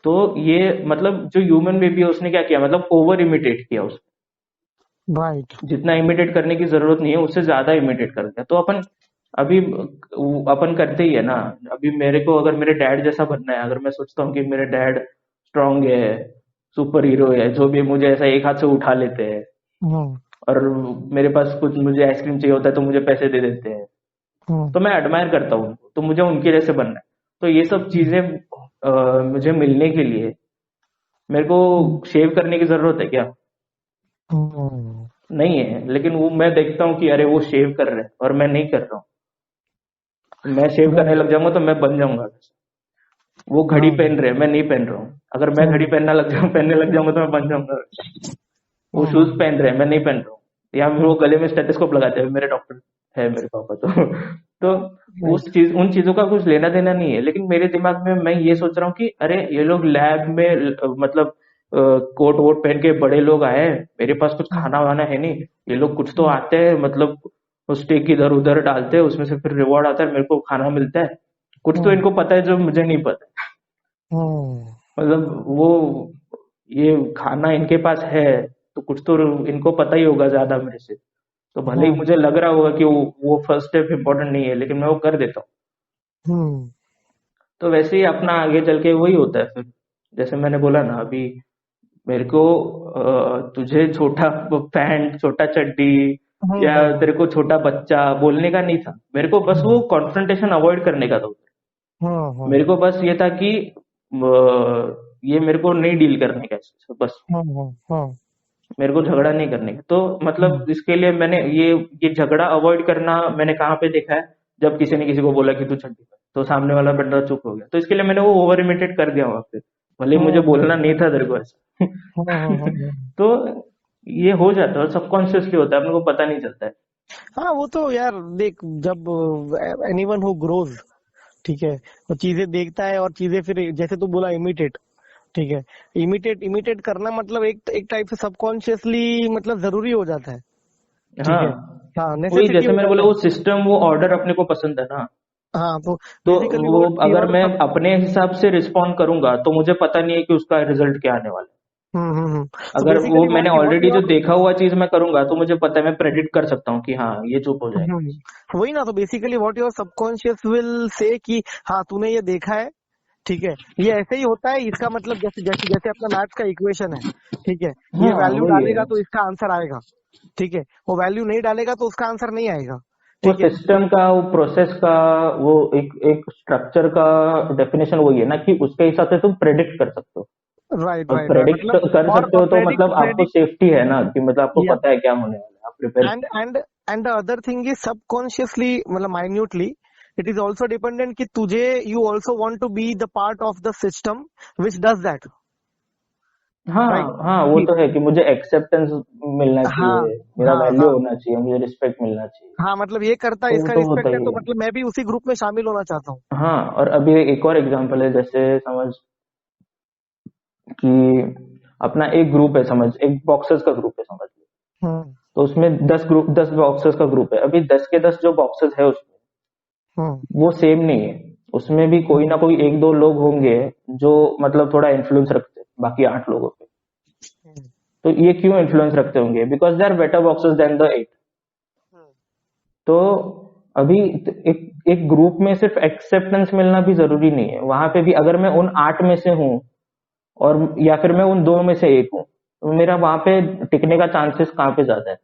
तो ये मतलब जो ह्यूमन बेबी है उसने क्या किया, मतलब ओवर इमिटेट किया, उसने राइट। जितना इमिटेट करने की जरूरत नहीं है उससे ज्यादा इमिटेट कर दिया। तो अभी अपन करते ही है ना, अभी मेरे को अगर मेरे डैड जैसा बनना है, अगर मैं सोचता हूँ कि मेरे डैड स्ट्रांग है, सुपर हीरो है, जो भी मुझे ऐसा एक हाथ से उठा लेते हैं, और मेरे पास कुछ मुझे आइसक्रीम चाहिए होता है तो मुझे पैसे दे देते हैं, तो मैं एडमायर करता हूँ उनको, तो मुझे उनके जैसे बनना है। तो ये सब चीजें मुझे मिलने के लिए मेरे को शेव करने की जरूरत है क्या? नहीं है, लेकिन वो मैं देखता हूँ कि अरे वो शेव कर रहे हैं और मैं नहीं कर रहा हूँ, मैं शेव करने लग जाऊंगा तो मैं बन जाऊंगा। वो घड़ी पहन रहे हैं, मैं नहीं पहन रहा हूँ, अगर मैं घड़ी पहनने लग जाऊंगा तो मैं बन जाऊंगा। वो शूज पहन रहे हैं, मैं नहीं पहन रहा हूँ, या फिर वो गले में स्टेथोस्कोप लगाते हैं, मेरे डॉक्टर है मेरे पापा तो उन चीजों का कुछ लेना देना नहीं है। लेकिन मेरे दिमाग में मैं ये सोच रहा हूँ कि अरे ये लोग लैब में मतलब कोट वोट पहन के बड़े लोग आए हैं, मेरे पास कुछ खाना वाना है नहीं, ये लोग कुछ तो आते हैं, मतलब वो स्टेक इधर उधर डालते हैं, उसमें से फिर रिवॉर्ड आता है, मेरे को खाना मिलता है, कुछ तो इनको पता है जो मुझे नहीं पता। मतलब वो ये खाना इनके पास है तो कुछ तो इनको पता ही होगा ज्यादा मेरे से। तो भले ही मुझे लग रहा होगा कि वो फर्स्ट स्टेप इम्पोर्टेंट नहीं है, लेकिन मैं वो कर देता हूँ। तो वैसे ही अपना आगे चल के वही होता है फिर। जैसे मैंने बोला ना अभी, मेरे को तुझे छोटा पैंट, छोटा चड्डी या तेरे को छोटा बच्चा बोलने का नहीं था, मेरे को बस वो कॉन्फ्रंटेशन अवॉइड करने का था। मेरे को बस ये था कि ये मेरे को नहीं डील करने का इससे, बस मेरे को झगड़ा नहीं करने का। तो मतलब इसके लिए मैंने ये झगड़ा अवॉइड करना मैंने कहाँ पे देखा है, जब किसी ने किसी को बोला कि तू चड्डी पहन, तो सामने वाला बंदा चुप हो गया, तो इसके लिए मैंने वो ओवर इमिटेट कर दिया वहां पे, भले मुझे बोलना नहीं था तेरे को ऐसा। तो ये हो जाता है, सबकॉन्शियसली होता है, अपने को पता नहीं चलता है। हाँ वो तो यार देख, जब एनीवन हु ग्रोज, ठीक है, वो चीजें देखता है और चीजें फिर जैसे तू बोला इमिटेट, ठीक है, इमिटेट करना मतलब एक टाइप से सबकॉन्शियसली मतलब जरूरी हो जाता है। ठीक है, हाँ वही नेसेसिटी जैसे हो मैंने जाता बोला, है। वो सिस्टम, वो ऑर्डर अपने को पसंद है ना। हाँ तो तो बेसिकली वो व्हाट अगर योर मैं सब। अपने हिसाब से रिस्पॉन्ड करूंगा तो मुझे पता नहीं है कि उसका रिजल्ट क्या आने वाला है। तो अगर वो बेसिकली मैंने व्हाट ऑलरेडी जो योर। देखा हुआ चीज मैं करूंगा तो मुझे पता है, मैं प्रेडिक्ट कर सकता हूँ कि हाँ ये चुप हो जाएगा। वही ना, तो basically what your subconscious will say कि हाँ तूने ये देखा है, ठीक है, ये ऐसे ही होता है, इसका मतलब जैसे जैसे जैसे अपना मैथ्स का इक्वेशन है, ठीक है, ये हाँ वैल्यू वही है। डालेगा तो इसका आंसर आएगा, ठीक है, वो वैल्यू नहीं डालेगा तो उसका आंसर नहीं आएगा, वो ठीक है। तो सिस्टम का, वो प्रोसेस का, वो एक एक स्ट्रक्चर का डेफिनेशन वही है ना, कि उसके हिसाब से तुम प्रेडिक्ट कर सकते हो। राइट और राइट राइट प्रेडिक्ट मतलब कर सकते हो और तो मतलब प्रेडिक्ट आपको प्रेडिक्ट सेफ्टी है ना, कि मतलब आपको या पता है क्या होने वाला है, आप prepare. And the other thing is subconsciously मतलब minutely it is also dependent कि तुझे you also want to be the part of the system which does that, हाँ राइट। हाँ, वो तो है कि मुझे एक्सेप्टेंस मिलना हाँ चाहिए, मेरा हाँ वैल्यू हाँ होना चाहिए, मुझे रिस्पेक्ट मिलना चाहिए। हाँ मतलब ये करता है, तो वो इसका तो होता रिस्पेक्ट है, ही तो है। मतलब मैं भी उसी ग्रुप में शामिल होना चाहता हूँ। हाँ, और अभी एक और एग्जांपल है, जैसे समझ कि अपना एक ग्रुप है, समझ एक बॉक्सर्स का ग्रुप है समझ लो। हम्म तो उसमें 10 बॉक्सर्स का ग्रुप है, अभी 10 के 10 जो बॉक्सर्स है उसमें हम्म वो सेम नहीं है। उसमें भी कोई ना कोई एक दो लोग होंगे जो मतलब थोड़ा इन्फ्लुएंस रखते हैं बाकी 8 लोगों पे। हम्म तो ये क्यों इन्फ्लुएंस रखते होंगे? Because they are better boxers than the 8। तो अभी एक एक ग्रुप में सिर्फ एक्सेप्टेंस मिलना भी जरूरी नहीं है, वहां पे भी अगर मैं उन 8 में से हूँ, और या फिर मैं उन 2 में से एक हूँ, तो मेरा वहां पे टिकने का चांसेस कहाँ पे ज्यादा है?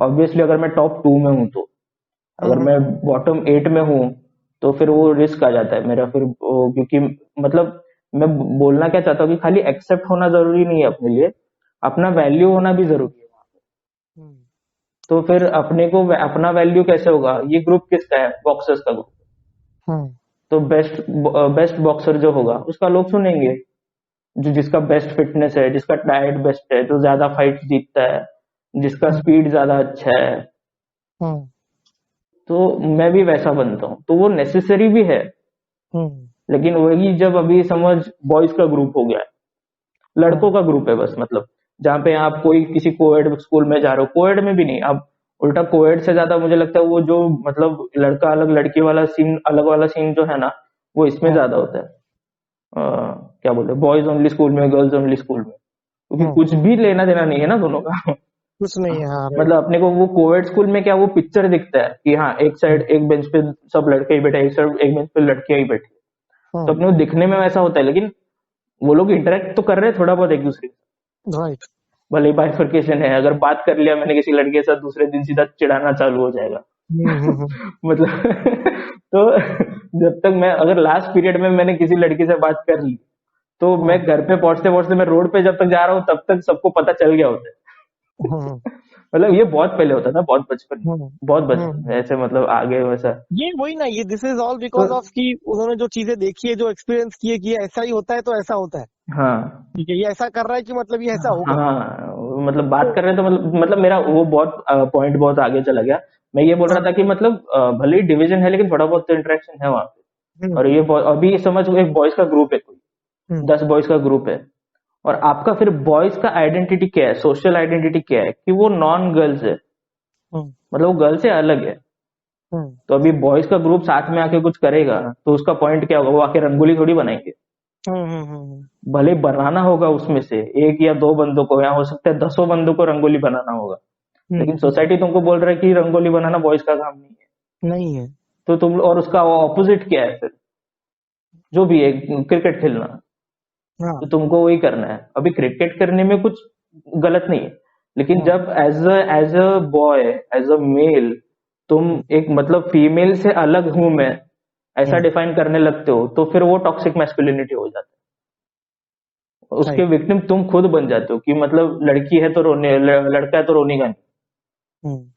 ऑब्वियसली अगर मैं टॉप 2 में हूँ तो। अगर मैं बॉटम 8 में हूँ तो फिर वो रिस्क आ जाता है मेरा, फिर क्योंकि मतलब मैं बोलना क्या चाहता हूँ कि खाली एक्सेप्ट होना जरूरी नहीं है अपने लिए, अपना वैल्यू होना भी जरूरी है वहाँ पे। तो फिर अपने को अपना वैल्यू कैसे होगा? ये ग्रुप किसका है? बॉक्सर्स का ग्रुप। हम्म तो बेस्ट बॉक्सर जो होगा उसका लोग सुनेंगे, जो जिसका बेस्ट फिटनेस है, जिसका डाइट बेस्ट है, जो ज्यादा फाइट जीतता है, जिसका स्पीड ज्यादा अच्छा है। हम्म तो मैं भी वैसा बनता हूँ, तो वो नेसेसरी भी है। हम्म लेकिन वही जब अभी समझ बॉयज का ग्रुप हो गया है, लड़कों का ग्रुप है बस, मतलब जहाँ पे आप कोई किसी कोएड स्कूल में जा रहे हो, कोएड में भी नहीं, अब उल्टा कोएड से ज्यादा मुझे लगता है वो जो मतलब लड़का अलग लड़की वाला सीन, अलग वाला सीन जो है ना, वो इसमें ज्यादा होता है। क्या बोलते हैं, बॉयज ओनली स्कूल में, गर्ल्स ओनली स्कूल में, क्योंकि हम्म कुछ भी लेना देना नहीं है ना दोनों का। कुछ नहीं है, हाँ राइट। मतलब अपने को वो कोविड स्कूल में क्या वो पिक्चर दिखता है कि हाँ एक साइड एक बेंच पे सब लड़के ही बैठे, एक साइड एक बेंच पे लड़कियां ही बैठी, तो अपने को दिखने में वैसा होता है, लेकिन वो लोग इंटरेक्ट तो कर रहे हैं थोड़ा बहुत एक दूसरे से। राइट। भले बाइफर्केशन है, अगर बात कर लिया मैंने किसी लड़के के साथ, दूसरे दिन सीधा चिढ़ाना चालू हो जाएगा। हम्म मतलब तो जब तक मैं, अगर लास्ट पीरियड में मैंने किसी लड़की से बात कर ली, तो मैं हम्म घर पे पहुंचते पहुंचते मैं रोड पे जब तक जा रहा हूँ तब तक सबको पता चल गया होता है। हम्म मतलब ये बहुत पहले होता था, बहुत बचपन में, हम्म बहुत बचपन में हम्म ऐसे, मतलब आगे वैसा। ये वही ना, ये दिस इज ऑल तो बिकॉज ऑफ कि उन्होंने जो चीजें देखी है, जो एक्सपीरियंस किए ऐसा ही होता है तो ऐसा होता है। हाँ ठीक है, ये ऐसा कर रहा है कि मतलब ये ऐसा होगा। हाँ, मतलब बात तो कर रहे हैं तो मतलब मेरा वो बहुत पॉइंट बहुत आगे चला गया। मैं ये बोल रहा हाँ, था कि मतलब भले ही डिवीजन है लेकिन थोड़ा बहुत तो इंटरेक्शन है वहाँ पे। हम्म, और ये अभी समझ एक बॉयज का ग्रुप है, कोई हम्म, 10 बॉयज का ग्रुप है, और आपका फिर बॉयज का आइडेंटिटी क्या है, सोशल आइडेंटिटी क्या है कि वो नॉन गर्ल्स है, हम्म, मतलब वो गर्ल से अलग है। हम्म, तो अभी बॉयज का ग्रुप साथ में आके कुछ करेगा तो उसका पॉइंट क्या होगा, वो आके रंगोली थोड़ी बनाएंगे। हम्म, भले बनाना होगा उसमें से एक या दो बंदों को, या हो सकता है 10 बंदों को रंगोली बनाना होगा, हम्म, लेकिन सोसाइटी तुमको बोल रहा है कि रंगोली बनाना बॉयज का काम नहीं है। नहीं है। तो तुम, और उसका ऑपोजिट क्या है फिर, जो भी है क्रिकेट खेलना, तो हाँ, तुमको वही करना है। अभी क्रिकेट करने में कुछ गलत नहीं है, लेकिन हाँ, जब as a boy, as a male, तुम हम्म, एक मतलब फीमेल से अलग हूं मैं ऐसा हम्म, डिफाइन करने लगते हो, तो फिर वो टॉक्सिक मैस्कुलिनिटी हो जाता है। उसके राइट, विक्टिम तुम खुद बन जाते हो कि मतलब लड़की है तो रोने, लड़का है तो रोने का नहीं, हम्म,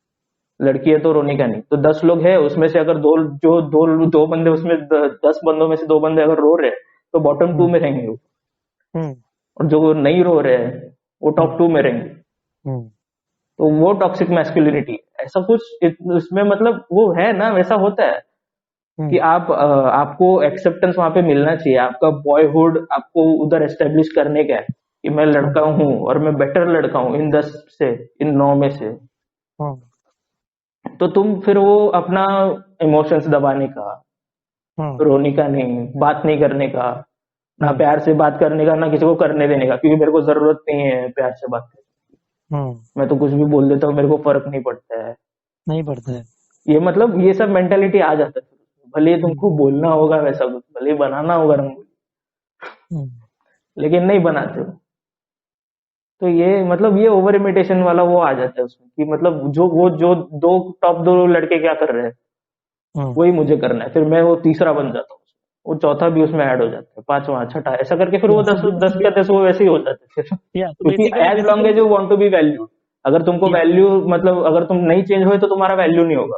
लड़की है तो रोने का नहीं। तो 10 लोग हैं उसमें से अगर दो बंदे उसमें 10 बंदों में से 2 बंदे अगर रो रहे हैं तो बॉटम टू हम्म, में रहेंगे वो, हम्म, और जो नहीं रो रहे हैं वो हम्म, टॉप 2 में रहेंगे। हम्म, तो वो टॉक्सिक मैस्कुलिनिटी ऐसा कुछ इसमें मतलब वो है ना, वैसा होता है कि हम्म, आपको एक्सेप्टेंस वहां पे मिलना चाहिए, आपका बॉयहुड आपको उधर एस्टेब्लिश करने का है कि मैं लड़का हाँ, हूँ और मैं बेटर लड़का हूँ इन 10 से, इन 9 में से। हाँ, तो तुम फिर वो अपना इमोशंस दबाने का, हाँ, रोने का नहीं, बात नहीं करने का, ना हम्म, प्यार से बात करने का, ना किसी को करने देने का, क्योंकि मेरे को जरूरत नहीं है प्यार से बात करने हम्म, की। मैं तो कुछ भी बोल देता हूँ, मेरे को फर्क नहीं पड़ता है। नहीं पड़ता है। ये मतलब ये सब मेंटेलिटी आ जाता है। भले ही हम्म, तुमको बोलना होगा वैसा कुछ, भले ही बनाना होगा रंगोली, हम्म, लेकिन नहीं बनाते हो। तो ये मतलब ये ओवर इमिटेशन वाला वो आ जाता है उसमें कि मतलब जो दो टॉप 2 लड़के क्या कर रहे हैं हम्म, वही मुझे करना है, फिर मैं वो तीसरा बन जाता हूँ, वो चौथा भी उसमें ऐड हो जाता है, पांचवा छठा, ऐसा करके फिर वो या सो 10 के 10 वो वैसे ही हो जाते हैं फिर। या तो क्योंकि basically as long basically as you want to be valued, अगर तुमको या वैल्यू मतलब अगर तुम नहीं चेंज हुए तो तुम्हारा वैल्यू नहीं होगा।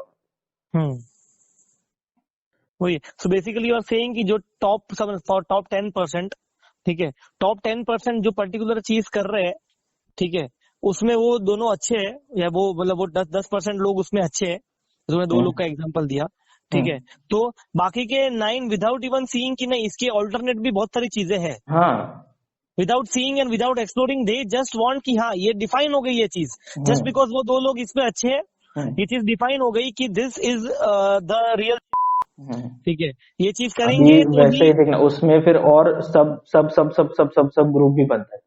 हम्म, वही। So basically you are saying कि जो टॉप सब टॉप 10%, ठीक है, टॉप 10% जो पर्टिकुलर चीज कर रहे हैं, ठीक है, उसमें वो दोनों अच्छे हैं, या वो मतलब वो 10% लोग उसमें अच्छे हैं, तुमने 2 लोग का हम्म एग्जांपल दिया, ठीक है। हम्म तो बाकी के 9 विदाउट इवन सीइंग कि नहीं इसके ऑल्टरनेट भी बहुत सारी चीजें हैं, हाँ without seeing and without exploring they just want कि हाँ ये डिफाइन हो गई ये चीज, जस्ट हम्म बिकॉज वो 2 लोग इसमें अच्छे हैं, हम्म ये चीज डिफाइन हो गई कि दिस इज द रियल, हम्म। ठीक है, ये चीज अभी करेंगे तो वैसे ही। ही देखना उसमें फिर और सब ग्रुप भी बनता है।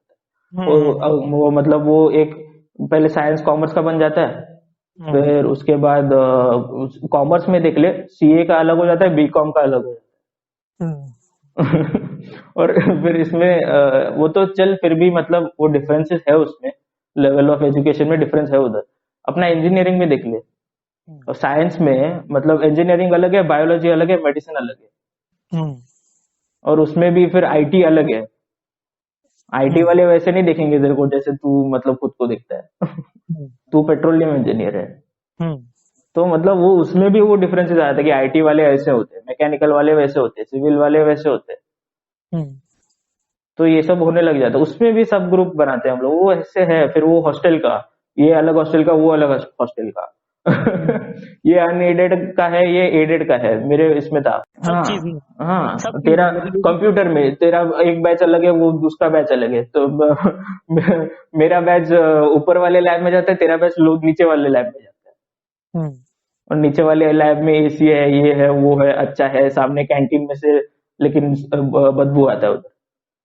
हम्म, वो मतलब वो एक पहले साइंस कॉमर्स का बन जाता है, हम्म, फिर उसके बाद कॉमर्स में देख ले सीए का अलग हो जाता है, बीकॉम का अलग हो हम्म, जाता है। और फिर इसमें वो तो चल फिर भी मतलब वो डिफरेंसेस है उसमें, लेवल ऑफ एजुकेशन में डिफरेंस है उधर। अपना इंजीनियरिंग में देख ले, हम्म, और साइंस में मतलब इंजीनियरिंग अलग है, बायोलॉजी अलग है, मेडिसिन अलग है, हम्म, और उसमें भी फिर आईटी अलग है। आईटी हम्म, वाले वैसे नहीं देखेंगे तेरे को जैसे तू मतलब खुद को देखता है। हम्म, तू पेट्रोलियम इंजीनियर है, हम्म, तो मतलब वो उसमें भी वो डिफरेंसेस आया था कि आईटी वाले ऐसे होते हैं, मैकेनिकल वाले वैसे होते हैं, सिविल वाले वैसे होते हैं। हम्म, तो ये सब होने लग जाता है, उसमें भी सब ग्रुप बनाते हैं हम लोग, वो ऐसे है। फिर वो हॉस्टल का, ये अलग हॉस्टल का, वो अलग हॉस्टल का। हम्म, ये अनएडेड का है, ये एडेड का है, मेरे इसमें था। सब चीज में, हाँ सब हाँ, चीज तेरा में मतलब। कंप्यूटर में तेरा एक बैच अलग है, वो उसका बैच अलग है, तो मेरा बैच ऊपर वाले लैब में जाता है, तेरा बैच लोग नीचे वाले लैब में जाता है। हम्म, और नीचे वाले लैब में एसी है, ये है, वो है, अच्छा है, सामने कैंटीन में से, लेकिन बदबू आता है उधर।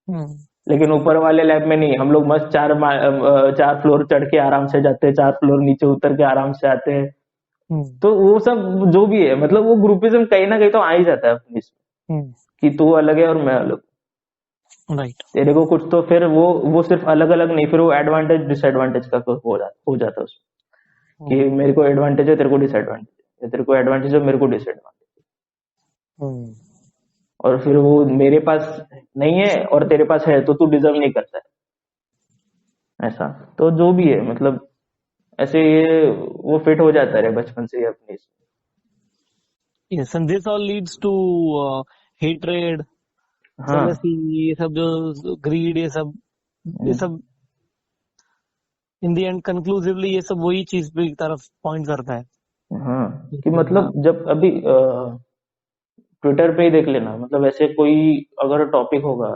हम्म, लेकिन ऊपर वाले लैब में नहीं, हम लोग मस्त 4 फ्लोर चढ़ के आराम से जाते हैं, 4 फ्लोर नीचे उतर के आराम से आते हैं। हम्म, तो वो सब जो भी है मतलब वो ग्रुपिज्म कहीं ना कहीं तो आ ही जाता है अपनी इसमें, हम्म, कि तू अलग है और मैं अलग हूँ। राइट, तेरे को कुछ तो फिर वो सिर्फ अलग अलग नहीं, फिर वो एडवांटेज डिसएडवांटेज का तो हो जाता है उसमें, हम्म, कि मेरे को एडवांटेज है, तेरे को डिसएडवांटेज है, या तेरे को एडवांटेज है, मेरे को डिसएडवांटेज। हम्म, और फिर वो मेरे पास नहीं है और तेरे पास है तो तू डिजर्व नहीं करता है, ऐसा। तो जो भी है मतलब ऐसे ये वो फिट हो जाता है बचपन से ही अपनी इसमें। yes, and this all leads to hatred, हाँ। जेलसी, ये सब जो ग्रीड, ये हम्म, सब इन दी एंड कंक्लूसिवली ये सब वही चीज पे की तरफ पॉइंट करता है। हाँ कि हाँ। मतलब जब अभी ट्विटर पे ही देख लेना, मतलब ऐसे कोई अगर टॉपिक होगा,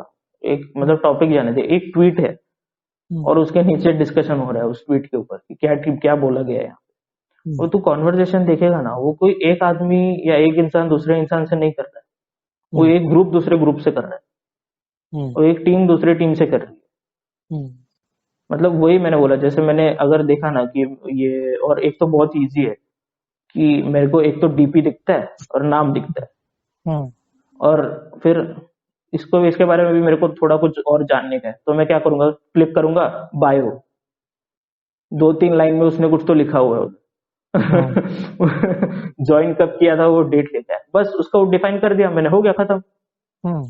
एक हम्म, मतलब टॉपिक जाने दे, एक ट्वीट है हम्म, और उसके नीचे डिस्कशन हो रहा है उस ट्वीट के ऊपर कि क्या क्या बोला गया है। वो हम्म, तू कॉन्वर्जेशन देखेगा ना, वो कोई एक आदमी या एक इंसान दूसरे इंसान से नहीं कर रहा है, वो हम्म, एक ग्रुप दूसरे ग्रुप से कर रहा है, हम्म, और एक टीम दूसरे टीम से कर रही है। हम्म, मतलब वही मैंने बोला, जैसे मैंने अगर देखा ना कि ये, और एक तो बहुत इजी है कि मेरे को एक तो डीपी दिखता है और नाम दिखता है, हम्म, और फिर इसको इसके बारे में भी मेरे को थोड़ा कुछ और जानने का है, तो मैं क्या करूंगा, क्लिक करूंगा बायो, 2-3 लाइन में उसने कुछ तो लिखा हुआ हम्म, है। ज्वाइन कब किया था, वो डेट लिखा है, बस उसको डिफाइन कर दिया मैंने, हो गया खत्म। हम्म,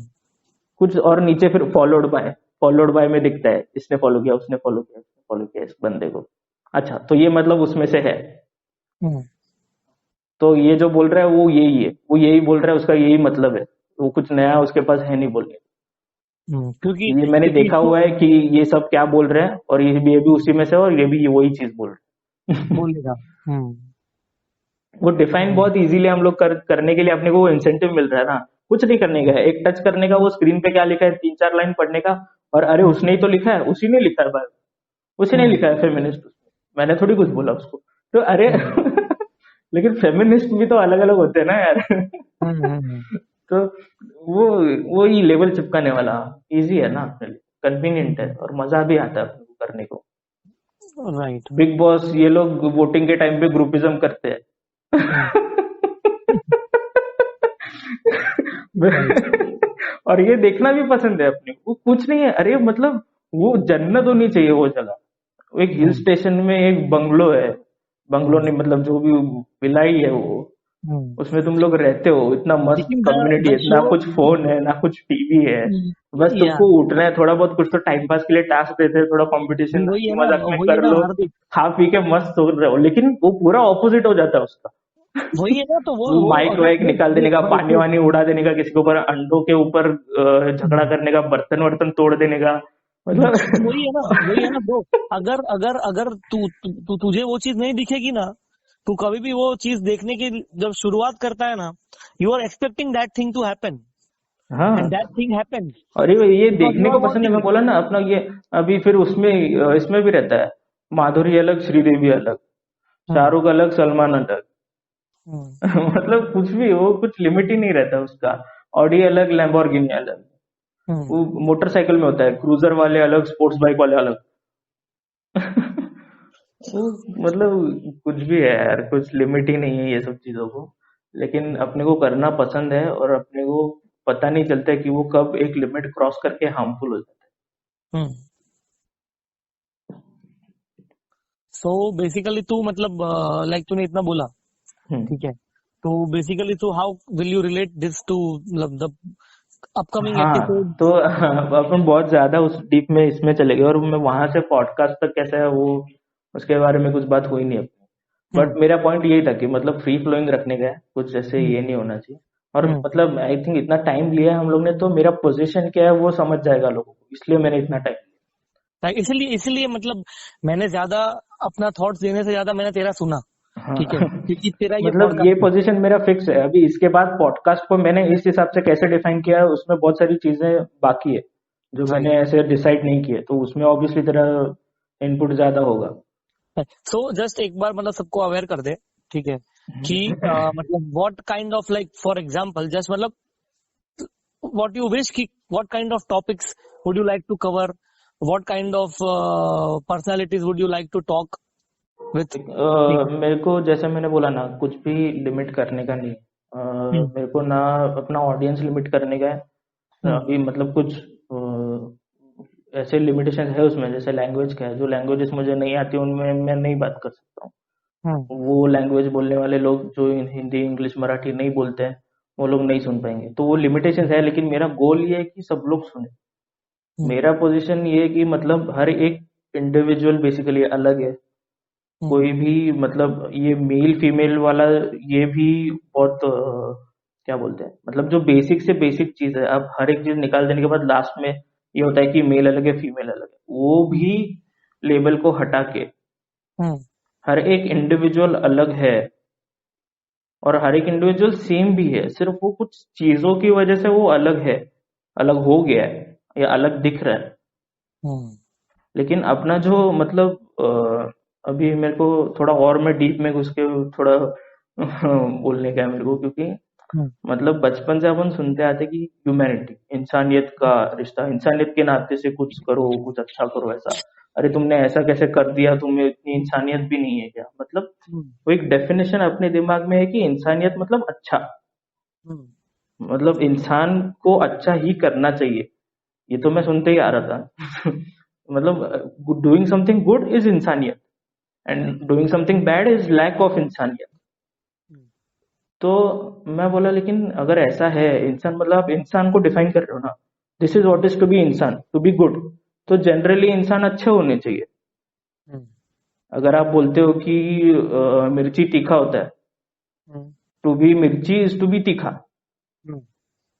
कुछ और नीचे फिर फॉलोड बाय में दिखता है, इसने फॉलो किया, उसने फॉलो किया, उसने फॉलो किया इस बंदे को। अच्छा, तो ये मतलब उसमें से है, हम्म, तो ये जो बोल रहा है वो यही है, वो यही बोल रहा है, उसका यही मतलब है, वो कुछ नया उसके पास है नहीं बोलने क्योंकि को। ये मैंने देखा इसको हुआ है कि ये सब क्या बोल रहे हैं, और ये भी उसी में से है, और ये भी वही चीज बोल रहे हैं। बोलेगा। हम्म, वो डिफाइन बहुत इजीली हम लोग करने के लिए अपने को वो इंसेंटिव मिल रहा है ना, कुछ नहीं करने का है, एक टच करने का, वो स्क्रीन पे क्या लिखा है 3-4 लाइन पढ़ने का, और अरे हम्म, उसने ही तो लिखा है, उसी ने लिखा है भाई, उसी ने हम्म, लिखा है फेमिनिस्ट, मैंने थोड़ी कुछ बोला उसको, तो अरे। हम्म, लेकिन फेमिनिस्ट भी तो अलग अलग होते हैं ना यार। हम्म, तो वो वो ही लेवल चिपकाने वाला इजी है ना अपने लिए, कन्वीनियंट है, और मजा भी आता है अपने को करने को। राइट। बिग बॉस ये लोग वोटिंग के टाइम पे ग्रुपिज्म करते हैं। राइट। और ये देखना भी पसंद है अपने को, वो कुछ नहीं है, अरे मतलब वो जन्नत होनी चाहिए वो जगह। वो एक हिल हम्म, स्टेशन में एक बंगलो है, बंगलो हम्म, नहीं मतलब जो भी विलाई है वो, हम्म। उसमें तुम लोग रहते हो, इतना मस्त लेकिन कम्युनिटी द है, शो, ना कुछ फोन है ना कुछ टीवी है, बस या तुमको उठना है, थोड़ा बहुत कुछ तो टाइम पास के लिए टास्क देते हैं, थोड़ा कंपटीशन वही है हंसी ना, मजाक में वही है कर ना लो, हार्दिक, खा पी के मस्त सो रहे हो, लेकिन वो पूरा ऑपोजिट हो जाता है उसका। वही है ना, तो वो वो माइक अगर वाइक देख निकाल देने देख का, भाई पानी तू, वानी उड़ा देने का, किसी के ऊपर अंडों के ऊपर झगड़ा करने का, बर्तन वर्तन तोड़ देने का, तो मतलब। वही है ना ब्रो। अगर अगर अगर तुझे वो चीज नहीं दिखेगी ना, तू कभी भी वो चीज देखने की जब शुरुआत करता है ना, you are expecting that thing to happen, and that हाँ, थिंग हैपेंस और ये बिकॉज यू देखने आर को पसंद है, वांटिंग मैं इट। बोला ना अपना ये। अभी फिर उसमें इसमें भी रहता है, माधुरी अलग, श्रीदेवी अलग, हम्म, शाहरुख अलग, सलमान अलग। हम्म, मतलब कुछ भी हो, कुछ लिमिट ही नहीं रहता उसका। ऑडी अलग, लैम्बोर्गिनी अलग, हम्म। वो मोटरसाइकिल में होता है, क्रूजर वाले अलग, स्पोर्ट्स बाइक वाले अलग। वो मतलब कुछ भी है यार, कुछ लिमिट ही नहीं है ये सब चीजों को, लेकिन अपने को करना पसंद है, और अपने को पता नहीं चलता है कि वो कब एक लिमिट क्रॉस करके हार्मफुल हो जाता हम्म। सो बेसिकली तू मतलब लाइक तूने इतना बोला, है। ठीक है, तो बेसिकली तू how will you relate this to मतलब द अपकमिंग हाँ, एपिसोड। तो अपन बहुत ज्यादा उस डीप में इसमें चले गए, और मैं वहां से पॉडकास्ट तक कैसा है वो, उसके बारे में कुछ बात हुई नहीं अपनी। हम्म, बट मेरा पॉइंट यही था कि मतलब फ्री फ्लोइंग रखने का है, कुछ जैसे हम्म, ये नहीं होना चाहिए। और हम्म। मतलब आई थिंक इतना टाइम लिया है हम लोग ने, तो मेरा पोजीशन क्या है वो समझ जाएगा लोगों को, इसलिए मैंने इतना टाइम इसलिए इसलिए मतलब मैंने ज्यादा अपना थॉट्स देने से ज्यादा मैंने तेरा सुना, लिया। ठीक है, हाँ। क्योंकि तेरा ये मतलब ये पॉडकास्ट है। पोजीशन मेरा फिक्स है, अभी इसके बाद पॉडकास्ट को मैंने इस हिसाब से कैसे डिफाइन किया है, उसमें बहुत सारी चीजें बाकी है जो राइट। मैंने ऐसे डिसाइड नहीं किए, तो उसमें ऑब्वियसली तेरा इनपुट ज्यादा होगा। सो जस्ट एक बार मतलब सबको अवेयर कर दे, ठीक है, कि मतलब what kind of like for example just मतलब व्हाट यू विश कि what kind of topics would you like to cover, what kind of personalities would you like to talk with. ठीक है। मेरे को जैसे मैंने बोला ना, कुछ भी लिमिट करने का नहीं, हम्म, मेरे को ना अपना ऑडियंस लिमिट करने का है। हम्म, अभी मतलब कुछ ऐसे लिमिटेशन है उसमें, जैसे लैंग्वेज का है, जो लैंग्वेजेस मुझे नहीं आती उनमें मैं नहीं बात कर सकता हम्म, हूँ, वो लैंग्वेज बोलने वाले लोग जो हिंदी इंग्लिश मराठी नहीं बोलते हैं, वो लोग नहीं सुन पाएंगे, तो वो लिमिटेशन है, लेकिन मेरा गोल ये है कि सब लोग सुने। हम्म, मेरा पोजीशन ये है कि मतलब हर एक इंडिविजुअल बेसिकली अलग है, हम्म, कोई भी मतलब ये मेल फीमेल वाला ये भी बहुत क्या बोलते हैं, मतलब जो बेसिक से बेसिक चीज है, अब हर एक चीज निकाल देने के बाद लास्ट में ये होता है कि मेल अलग है फीमेल अलग है, वो भी लेबल को हटा के हम्म हर एक इंडिविजुअल अलग है, और हर एक इंडिविजुअल सेम भी है, सिर्फ वो कुछ चीजों की वजह से वो अलग है, अलग हो गया है या अलग दिख रहा है। हम्म लेकिन अपना जो मतलब अभी मेरे को थोड़ा और मैं डीप में घुस के थोड़ा बोलने का है मेरे को, क्योंकि हम्म मतलब बचपन से अपन सुनते आते कि ह्यूमैनिटी, इंसानियत का रिश्ता, इंसानियत के नाते से कुछ करो, कुछ अच्छा करो, ऐसा। अरे तुमने ऐसा कैसे कर दिया, तुम्हें इतनी इंसानियत भी नहीं है क्या, मतलब हम्म वो एक डेफिनेशन अपने दिमाग में है कि इंसानियत मतलब अच्छा, हम्म मतलब इंसान को अच्छा ही करना चाहिए। ये तो मैं सुनते ही आ रहा था। मतलब डूइंग समथिंग गुड इज इंसानियत, and doing something bad is lack of इंसानियत। तो मैं बोला लेकिन अगर ऐसा है, इंसान मतलब आप इंसान को डिफाइन कर रहे हो ना, this is what is to be इंसान, टू बी गुड, तो जनरली इंसान अच्छे होने चाहिए। हम्म अगर आप बोलते हो कि मिर्ची तीखा होता है, हम्म टू बी मिर्ची इज टू बी तीखा, हम्म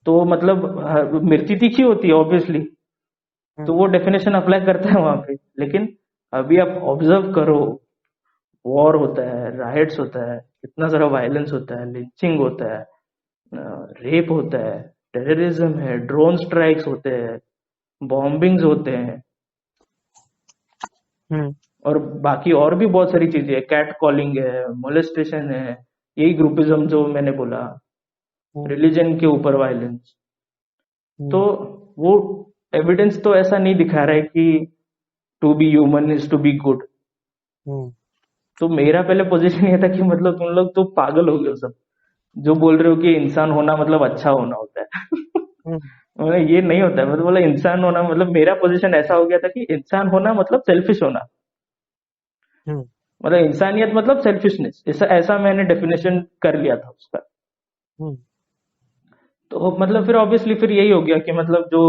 तो मतलब मिर्ची तीखी होती है ऑब्वियसली, तो हम्म वो डेफिनेशन अप्लाई करता है वहां पे। लेकिन अभी आप ऑब्जर्व करो, वॉर होता है, राइट्स होता है, इतना सारा वायलेंस होता है, लिंचिंग होता है, रेप होता है, टेररिज्म है, ड्रोन स्ट्राइक्स होते हैं, बॉम्बिंग्स होते हैं, हम्म और बाकी और भी बहुत सारी चीजें है, कैट कॉलिंग है, मोलेस्टेशन है, यही ग्रुपिज्म जो मैंने बोला, हम्म रिलीजन के ऊपर वायलेंस। तो हम्म वो एविडेंस तो ऐसा नहीं दिखा रहा है कि to be human is to be good. Hmm तो मेरा पहले पोजीशन ये था कि मतलब तुम लोग तो पागल हो गए हो सब, जो बोल रहे हो कि इंसान होना मतलब अच्छा होना होता है। हम्म मैंने ये नहीं होता है, मतलब बोला इंसान होना मतलब, मेरा पोजीशन ऐसा हो गया था कि इंसान होना मतलब सेल्फिश होना, हम्म मतलब इंसानियत मतलब सेल्फिशनेस, ऐसा ऐसा मैंने डेफिनेशन कर लिया था उसका। हम्म तो मतलब फिर ऑब्वियसली फिर यही हो गया कि मतलब जो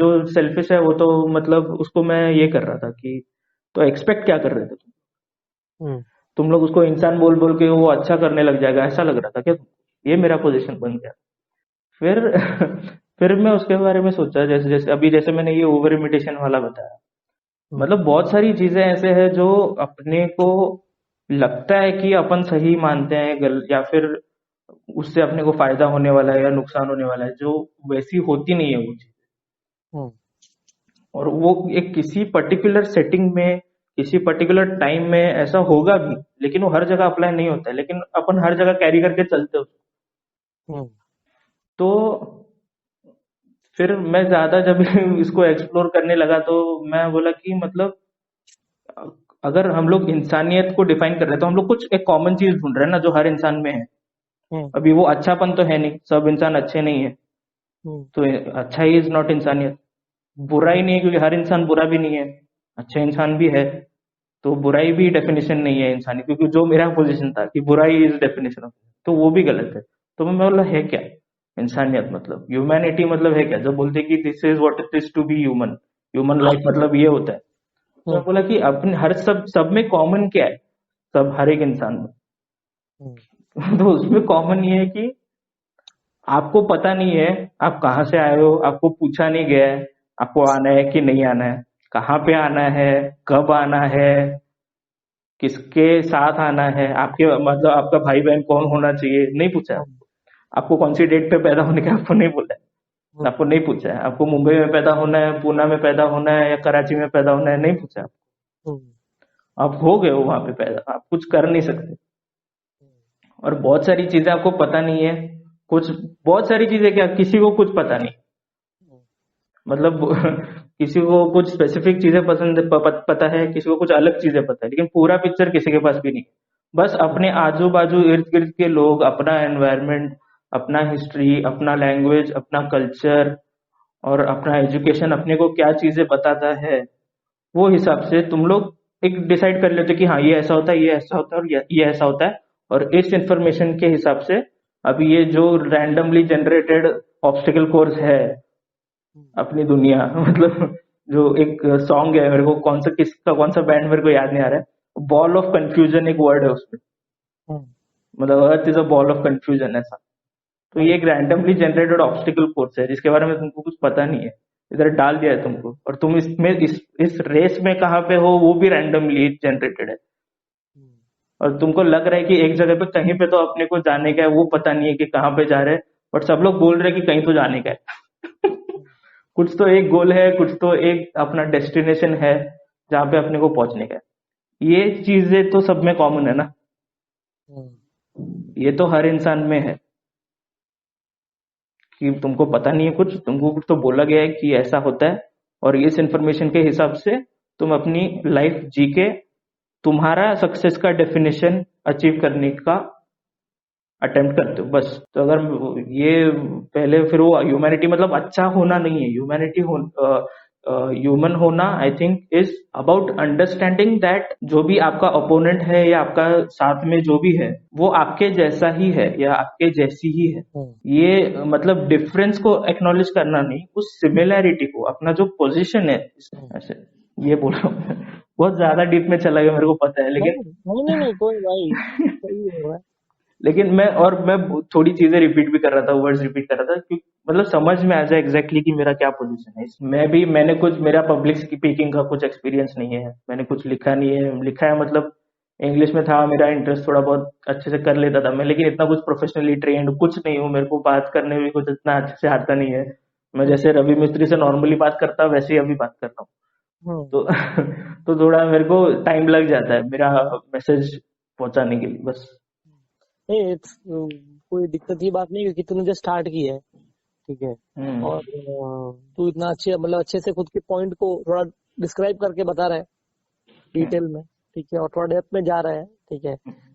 जो सेल्फिश है वो तो मतलब उसको मैं ये कर रहा था कि, तो एक्सपेक्ट क्या कर रहे थे हम्म तुम लोग, उसको इंसान बोल बोल के वो अच्छा करने लग जाएगा, ऐसा लग रहा था क्या? ये मेरा पोजीशन बन गया। फिर फिर मैं उसके बारे में सोचा, जैसे जैसे अभी जैसे मैंने ये ओवर इमिटेशन वाला बताया, हम्म मतलब बहुत सारी चीजें ऐसे हैं जो अपने को लगता है कि अपन सही मानते हैं या फिर उससे अपने को फायदा होने वाला है या नुकसान होने वाला है, जो वैसी होती नहीं है वो चीज। हम्म और वो एक किसी पर्टिकुलर सेटिंग में, किसी पर्टिकुलर टाइम में ऐसा होगा भी, लेकिन वो हर जगह अप्लाई नहीं होता है, लेकिन अपन हर जगह कैरी करके चलते हो। हम्म तो फिर मैं ज्यादा जब इसको एक्सप्लोर करने लगा तो मैं बोला कि मतलब अगर हम लोग इंसानियत को डिफाइन कर रहे हैं तो हम लोग कुछ एक कॉमन चीज ढूंढ रहे हैं ना, जो हर इंसान में है। हम्म अभी वो अच्छापन तो है नहीं, सब इंसान अच्छे नहीं है, हम्म तो अच्छा ही इज नॉट इंसानियत। बुरा ही नहीं है, क्योंकि हर इंसान बुरा भी नहीं है, अच्छा इंसान भी है, तो बुराई भी डेफिनेशन नहीं है इंसानी, क्योंकि जो मेरा पोजीशन था कि बुराई इज डेफिनेशन ऑफ, तो वो भी गलत है। तो मैं बोला है क्या इंसानियत, मतलब ह्यूमैनिटी मतलब है क्या, जब बोलते कि this is what it is to be human, human life मतलब ये होता है। तो मैं हम्म बोला कि अपने हर सब में कॉमन क्या है, सब हर एक इंसान में। हम्म तो उसमें कॉमन ये है कि आपको पता नहीं है आप कहाँ से आए हो, आपको पूछा नहीं गया है आपको आना है कि नहीं आना है, कहाँ पे आना है, कब आना है, किसके साथ आना है, आपके मतलब आपका भाई बहन कौन होना चाहिए, नहीं पूछा है। हम्म आपको कौन सी डेट पे पैदा होने का आपको नहीं बोला है, हम्म आपको नहीं पूछा है। आपको मुंबई में पैदा होना है, पूना में पैदा होना है, या कराची में पैदा होना है, नहीं पूछा। हम्म आप हो गए हो वहां पे पैदा, आप कुछ कर नहीं सकते। और बहुत सारी चीजें आपको पता नहीं है, कुछ बहुत सारी चीजें क्या किसी को कुछ पता नहीं, मतलब किसी को कुछ स्पेसिफिक चीजें पता है, किसी को कुछ अलग चीजें पता है, लेकिन पूरा पिक्चर किसी के पास भी नहीं। बस अपने आजू बाजू इर्द गिर्द के लोग, अपना एनवायरनमेंट, अपना हिस्ट्री, अपना लैंग्वेज, अपना कल्चर और अपना एजुकेशन अपने को क्या चीजें बताता है, वो हिसाब से तुम लोग एक डिसाइड कर लेते हो कि हाँ ये ऐसा होता है, ये ऐसा होता है, और ये ऐसा होता है। और इस इंफॉर्मेशन के हिसाब से अभी ये जो रैंडमली जनरेटेड ऑब्स्टिकल कोर्स है अपनी दुनिया, मतलब जो एक सॉन्ग है, मेरे को कौन सा किसका कौन सा बैंड मेरे को याद नहीं आ रहा है, बॉल ऑफ कंफ्यूजन एक वर्ड है उसमें, हम्म मतलब earth is a ball of confusion ऐसा। तो ये एक रैंडमली जनरेटेड ऑब्स्टिकल कोर्स है जिसके बारे में तुमको कुछ पता नहीं है, इधर डाल दिया है तुमको, और तुम इसमें इस रेस में कहाँ पे हो वो भी रैंडमली जनरेटेड है, और तुमको लग रहा है कि एक जगह पे कहीं पे तो अपने को जाने का है, वो पता नहीं है कि कहाँ पे जा रहे हैं, बट सब लोग बोल रहे हैं कि कहीं तो जाने का है। कुछ तो एक गोल है, कुछ तो एक अपना डेस्टिनेशन है जहाँ पे अपने को पहुंचने का है। ये चीजें तो सब में कॉमन है ना, ये तो हर इंसान में है कि तुमको पता नहीं है कुछ, तुमको कुछ तो बोला गया है कि ऐसा होता है, और इस इंफॉर्मेशन के हिसाब से तुम अपनी लाइफ जी के तुम्हारा सक्सेस का डेफिनेशन अचीव करने का अटेम्प्ट करते हो बस। तो अगर ये पहले, फिर वो ह्यूमैनिटी मतलब अच्छा होना नहीं है, ह्यूमन होना I think is about understanding that जो भी आपका ओपोनेंट है या आपका साथ में जो भी है वो आपके जैसा ही है या आपके जैसी ही है। ये मतलब डिफरेंस को एक्नॉलेज करना नहीं, उस सिमिलैरिटी को, अपना जो पोजीशन है, ऐसे ये बोल रहा हूँ। बहुत ज्यादा डीप में चला गया मेरे को पता है, लेकिन नहीं कोई भाई, सही हो रहा है। लेकिन मैं थोड़ी चीजें रिपीट भी कर रहा था, वर्ड्स रिपीट कर रहा था, क्योंकि मतलब समझ में आ जाए एग्जैक्टली कि मेरा क्या पोजीशन है। मैंने कुछ, मेरा पब्लिक स्पीकिंग का कुछ एक्सपीरियंस नहीं है, मैंने कुछ लिखा नहीं है, लिखा है मतलब इंग्लिश में था, मेरा इंटरेस्ट थोड़ा बहुत अच्छे से कर लेता था मैं, लेकिन इतना कुछ प्रोफेशनली ट्रेंड कुछ नहीं हूँ, मेरे को बात करने में कुछ इतना अच्छे से आता नहीं है। मैं जैसे रवि मिस्त्री से नॉर्मली बात करता वैसे ही अभी बात कर रहा हूँ, तो तो थोड़ा मेरे को टाइम लग जाता है मेरा मैसेज पहुंचाने के लिए बस। नहीं, कोई दिक्कत की बात नहीं, क्योंकि तूने जस्ट स्टार्ट की है, ठीक है, और तू इतना अच्छे से खुद के पॉइंट को थोड़ा डिस्क्राइब करके बता रहा है डिटेल में, ठीक है, और थोड़ा डेप्थ में जा रहा है, ठीक है।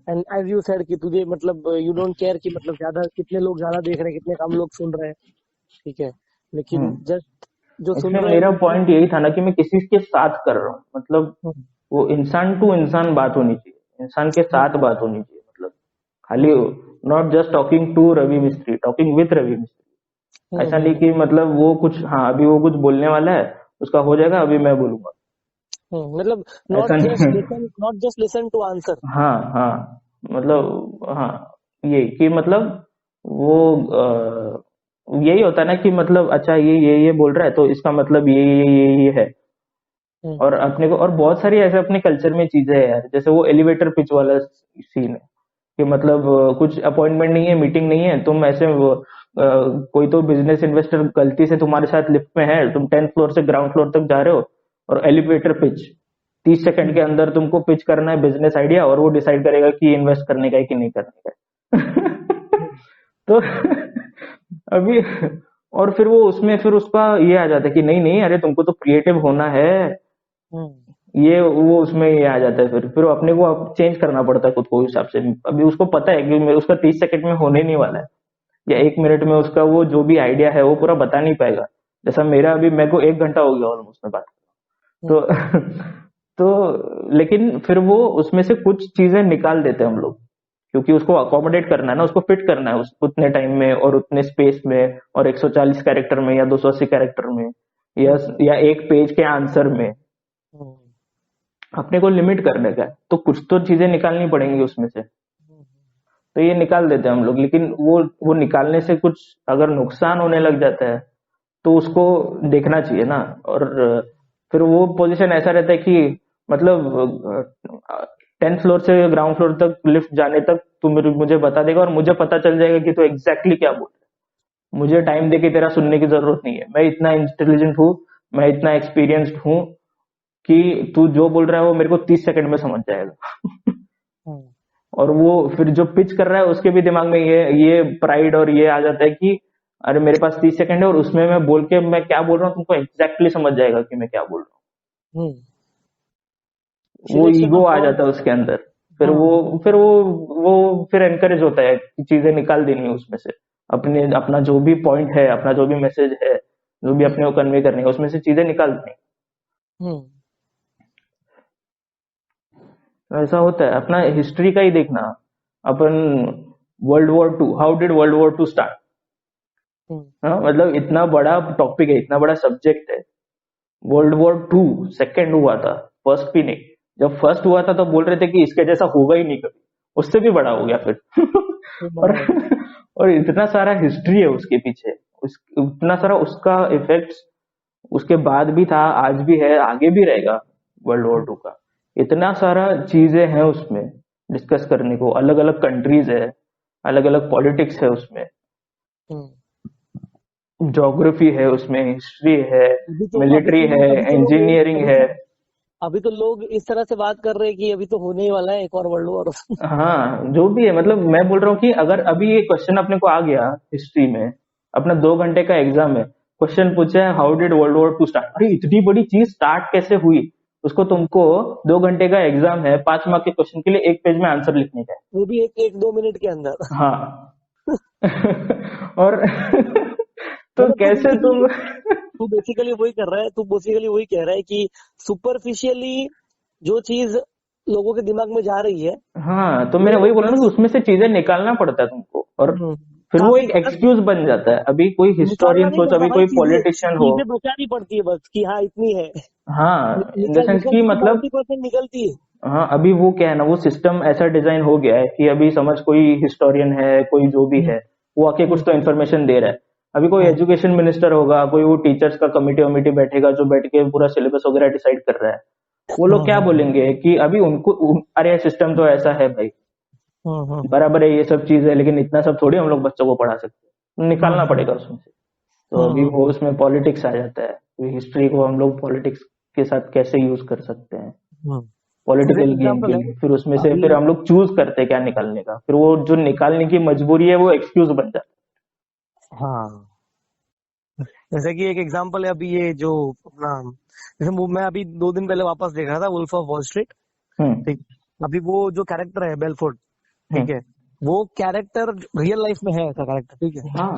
एंड एज यू सेड कि तुझे मतलब यू डोंट केयर कि मतलब ज्यादा कितने लोग ज्यादा देख रहे हैं, कितने कम लोग सुन रहे हैं, ठीक है, लेकिन जस्ट जो सुन इसमें रहे मेरा हैं। पॉइंट यही था ना कि मैं किसी के साथ कर रहा हूँ, मतलब वो इंसान टू इंसान बात होनी चाहिए, इंसान के साथ बात होनी चाहिए, मतलब खाली not just talking to Ravi Mistry, talking with Ravi मिस्त्री। ऐसा नहीं कि मतलब वो कुछ, हाँ अभी वो कुछ बोलने वाला है, उसका हो जाएगा, अभी मैं बोलूंगा, मतलब ऐसा नहीं। Not just listen to answer. हाँ हाँ, मतलब हाँ, ये कि मतलब वो यही होता है ना कि मतलब अच्छा ये बोल रहा है तो इसका मतलब ये है। और अपने को और बहुत सारी ऐसे अपने कल्चर में चीजें है यार, जैसे वो एलिवेटर पिच वाला सीन है कि मतलब कुछ अपॉइंटमेंट नहीं है, मीटिंग नहीं है, तुम ऐसे कोई तो बिजनेस इन्वेस्टर गलती से तुम्हारे साथ लिफ्ट में है, तुम 10th फ्लोर से ग्राउंड फ्लोर तक जा रहे हो, और एलिवेटर पिच 30 सेकंड के अंदर तुमको पिच करना है बिजनेस आइडिया, और वो डिसाइड करेगा कि इन्वेस्ट करने का है कि नहीं करने का है। तो अभी, और फिर वो उसमें फिर उसका ये आ जाता है कि नहीं नहीं अरे तुमको तो क्रिएटिव होना है, ये वो उसमें ये आ जाता है, फिर वो अपने को अब चेंज करना पड़ता है खुद को उस हिसाब से। अभी उसको पता है कि उसका 30 सेकंड में होने नहीं वाला है, या 1 मिनट में उसका वो जो भी आइडिया है वो पूरा बता नहीं पाएगा। जैसा मेरा अभी, मेरे को 1 घंटा हो गया ऑलमोस्ट में बात, तो तो लेकिन फिर वो उसमें से कुछ चीजें निकाल देते हैं हम लोग, क्योंकि उसको अकोमोडेट करना है ना, उसको फिट करना है उस उतने टाइम में और उतने स्पेस में, और 140 कैरेक्टर में या 280 कैरेक्टर में, या एक पेज के आंसर में अपने को लिमिट करने का है, तो कुछ तो चीजें निकालनी पड़ेंगी उसमें से, तो ये निकाल देते हैं हम लोग। लेकिन वो निकालने से कुछ अगर नुकसान होने लग जाता है तो उसको देखना चाहिए ना। और फिर वो पोजीशन ऐसा रहता है कि मतलब 10th फ्लोर से ग्राउंड फ्लोर तक लिफ्ट जाने तक तू मुझे बता देगा, और मुझे पता चल जाएगा कि तू एग्जैक्टली क्या बोल रहा है। मुझे टाइम दे के तेरा सुनने की जरूरत नहीं है, मैं इतना इंटेलिजेंट हूँ, मैं इतना एक्सपीरियंस्ड हूँ कि तू जो बोल रहा है वो मेरे को 30 सेकंड में समझ जाएगा। और वो फिर जो पिच कर रहा है उसके भी दिमाग में ये प्राइड और ये आ जाता है कि अरे मेरे पास 30 सेकंड है और उसमें मैं बोल के मैं क्या बोल रहा हूँ तुमको एग्जैक्टली समझ जाएगा कि मैं क्या बोल रहा हूँ। वो सिलेक्शन ईगो ऑफ आ जाता है वर्ड्स। उसके अंदर, फिर एनकरेज होता है कि चीजें निकाल देनी है उसमें से, अपना जो भी पॉइंट है, अपना जो भी मैसेज है, जो भी अपने को कन्वे करने का, उसमें से चीजें निकाल देनी। ऐसा होता है। अपना हिस्ट्री का ही देखना, अपन world war 2, how did world war 2 start? हाँ, मतलब इतना बड़ा टॉपिक है, इतना बड़ा सब्जेक्ट है। वर्ल्ड वॉर 2 सेकेंड हुआ था, फर्स्ट भी नहीं। जब फर्स्ट हुआ था तो बोल रहे थे कि इसके जैसा होगा ही नहीं कभी, उससे भी बड़ा हो गया फिर। तो और बड़ा है। और इतना सारा हिस्ट्री है उसके पीछे, उतना सारा उसका इफेक्ट्स उसके बाद भी था, आज भी है, आगे भी रहेगा वर्ल्ड वॉर 2 का। इतना सारा चीजें हैं उसमें डिस्कस करने को, अलग अलग कंट्रीज है, अलग अलग पॉलिटिक्स है उसमें, हम्म। ज्योग्राफी है उसमें, हिस्ट्री है, अभी मिलिट्री तो है, लोग इंजीनियरिंग है। अभी तो लोग इस तरह से बात कर रहे हैं कि अभी तो होने ही वाला है एक और वर्ल्ड वॉर। हाँ जो भी है, मतलब मैं बोल रहा हूँ कि अगर अभी ये क्वेश्चन अपने को आ गया हिस्ट्री में, अपना 2 घंटे का एग्जाम है, क्वेश्चन पूछा है how did world war 2 start, अरे इतनी बड़ी चीज स्टार्ट कैसे हुई, उसको तुमको 2 घंटे का एग्जाम है, 5 मार्क के क्वेश्चन के लिए एक पेज में आंसर लिखने का है। वो भी एक एक 2 मिनट के अंदर। हाँ। और तो मतलब कैसे तुम तू बेसिकली वही कर रहा है, तू बेसिकली वही कह रहा है कि सुपरफिशियली जो चीज लोगों के दिमाग में जा रही है, हाँ तो मैंने वो वही बोला ना कि चीज उसमें से चीजें निकालना पड़ता है तुमको, और फिर वो काफी एक मतलब एक्सक्यूज बन जाता है। अभी कोई निकालना हिस्टोरियन नहीं सोच, पड़ता अभी भाई, कोई चीजें पॉलिटिशियन हो, चीजें बचानी पड़ती है बस कि हाँ इतनी है। हाँ इन द सेंस कि निकलती तो मतलब 90% निकलती है। हाँ अभी वो क्या है ना, वो सिस्टम ऐसा डिजाइन हो गया है कि अभी समझ कोई हिस्टोरियन है, कोई जो भी हम्म, है, वो आके कुछ हम्म, तो इन्फॉर्मेशन दे रहा है। अभी कोई हम्म, एजुकेशन मिनिस्टर होगा, कोई वो टीचर्स का कमिटी वमिटी बैठेगा जो बैठ के पूरा सिलेबस वगैरह डिसाइड कर रहा है, वो लोग क्या हम्म, बोलेंगे कि अभी अरे सिस्टम तो ऐसा है भाई, हम्म, बराबर है ये सब चीज है, लेकिन इतना सब थोड़ी हम लोग बच्चों को पढ़ा सकते हैं, निकालना हम्म, पड़ेगा उसमें से। तो अभी हम्म, वो उसमें पॉलिटिक्स आ जाता है, तो हिस्ट्री को हम लोग पॉलिटिक्स के साथ कैसे यूज कर सकते हैं, हम्म। जैसे पॉलिटिकल गेम के एग्जाम्पल है लिए, फिर उसमें से अभी। फिर हम लोग चूज करते हैं क्या निकालने का, फिर वो जो निकालने की मजबूरी है वो एक्सक्यूज बन जाता हाँ, जैसे कि एक एग्जांपल है अभी ये जो अपना, जैसे मैं अभी 2 दिन पहले वापस देख रहा था वुल्फ ऑफ वॉल स्ट्रीट। है। ठीक। अभी वो जो कैरेक्टर है बेलफोर्ड, ठीक है, हम्म। वो कैरेक्टर रियल लाइफ में है ऐसा कैरेक्टर, ठीक है। हाँ।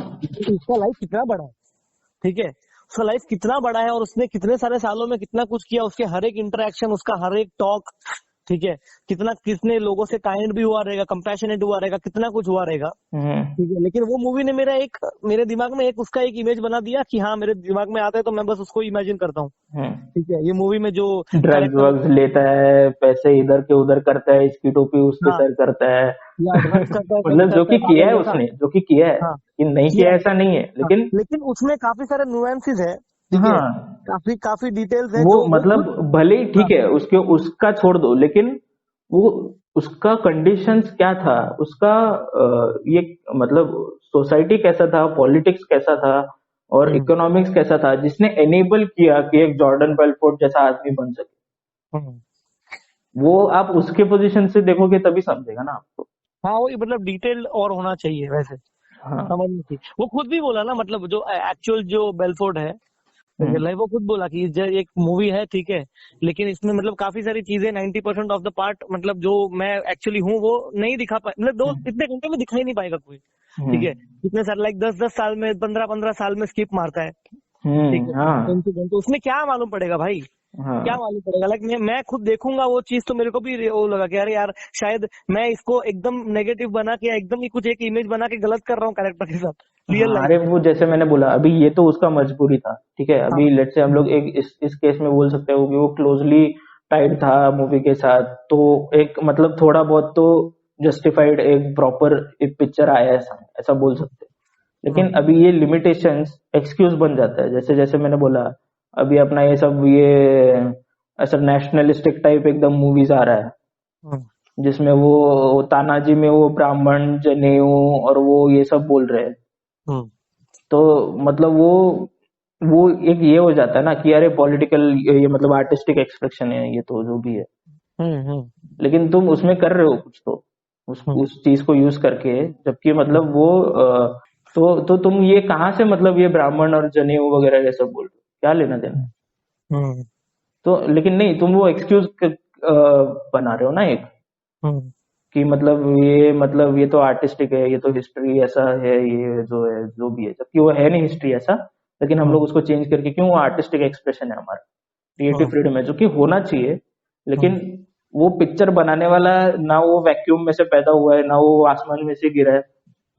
उसका लाइफ कितना बड़ा है, ठीक है, उसका लाइफ कितना बड़ा है और उसने कितने सारे सालों में कितना कुछ किया, उसके हर एक इंटरेक्शन, उसका हर एक टॉक, ठीक है, कितना किसने लोगों से काइंड भी हुआ रहेगा, कंपैशनेट हुआ रहेगा, कितना कुछ हुआ रहेगा, हम्म। ठीक है। लेकिन वो मूवी ने मेरे दिमाग में एक उसका एक इमेज बना दिया कि हाँ मेरे दिमाग में आता है तो मैं बस उसको इमेजिन करता हूँ, हम्म। ठीक है। ये मूवी में जो ड्रग्स कैरेक्टर, वग्स लेता है, पैसे इधर के उधर करता है, इसकी टोपी उसके हाँ, सर करता है। या ड्रग्स करता है, कभी मतलब जो करता कि है किया है पागल जैसा। उसने, जो कि किया है, हाँ, कि नहीं किया किया है। ऐसा नहीं है, हाँ, लेकिन लेकिन उसमें काफी सारे नुएंसेस है, ठीक है, हाँ काफी काफी डिटेल्स है वो जो वो मतलब खुद। भले ही हाँ, ठीक है, उसके उसका छोड़ दो, लेकिन वो उसका कंडीशंस क्या था, उसका ये मतलब सोसाइटी कैसा था, पॉलिटिक्स कैसा था, और हम्म, इकोनॉमिक्स कैसा था, जिसने एनेबल किया कि एक जॉर्डन बेलफोर्ड जैसा आदमी बन सके। हम्म। वो आप उसके पोजीशन से देखोगे तभी समझेगा ना आपको। हाँ वही मतलब डिटेल और होना चाहिए वैसे, हाँ। समझ नहीं थी। वो खुद भी बोला ना, मतलब जो एक्चुअल जो बेलफोर्ड है, ठीक है, हम्म। लाइक वो खुद बोला कि एक मूवी है, ठीक है, लेकिन इसमें मतलब काफी सारी चीजें 90% ऑफ द पार्ट मतलब जो मैं एक्चुअली हूँ वो नहीं दिखा पाए, मतलब दो हम्म। इतने घंटे में दिखा ही नहीं पाएगा कोई, ठीक है। हम्म। इतने सारे लाइक 10-10 साल में, 15-15 साल में स्किप मारता है, ठीक है। हाँ। तो उसमें क्या मालूम पड़ेगा भाई, क्या हाँ। मालूम पड़ेगा, लाइक मैं खुद देखूंगा वो चीज तो मेरे को भी वो लगा कि अरे यार शायद मैं इसको एकदम नेगेटिव बना के या एकदम ही कुछ एक इमेज बना के गलत कर रहा हूँ कैरेक्टर के साथ रियल हाँ लाइफ अरे में। वो जैसे मैंने बोला, अभी ये तो उसका मजबूरी था, ठीक है, हाँ, अभी लेट से हम लोग एक इस केस में बोल सकते हो कि वो क्लोजली टाइड था मूवी के साथ, तो एक मतलब थोड़ा बहुत तो जस्टिफाइड एक प्रॉपर एक पिक्चर आया है, ऐसा ऐसा बोल सकते हैं। लेकिन हम्म, अभी ये लिमिटेशंस एक्सक्यूज बन जाता है, जैसे जैसे मैंने बोला, अभी अपना ये सब ये ऐसा नेशनलिस्टिक टाइप एकदम मूवीज आ रहा है, हम्म, जिसमें वो तानाजी में वो ब्राह्मण जनेऊ और वो ये सब बोल रहे हैं। हम्म, तो मतलब वो एक ये हो जाता है ना कि अरे पॉलिटिकल, ये मतलब आर्टिस्टिक एक्सप्रेशन है ये तो जो भी है, हम्म, हम्म, लेकिन तुम उसमें कर रहे हो कुछ तो, हम्म, उस चीज को यूज करके, जबकि मतलब वो तो तुम ये कहाँ से मतलब ये ब्राह्मण और जनेऊ वगैरह ये सब बोल रहे हो, क्या लेना देना है? हम्म, तो लेकिन नहीं, तुम वो एक्सक्यूज बना रहे हो ना एक, हम्म, कि मतलब ये तो आर्टिस्टिक है, ये तो हिस्ट्री ऐसा है, ये जो है जो भी है, जबकि वो है नहीं हिस्ट्री ऐसा, लेकिन हम लोग उसको चेंज करके, क्यों, वो आर्टिस्टिक एक्सप्रेशन है हमारा, क्रिएटिव हम्म, फ्रीडम है, जो कि होना चाहिए। हम्म, लेकिन वो पिक्चर बनाने वाला ना वो वैक्यूम में से पैदा हुआ है, ना वो आसमान में से गिरा है,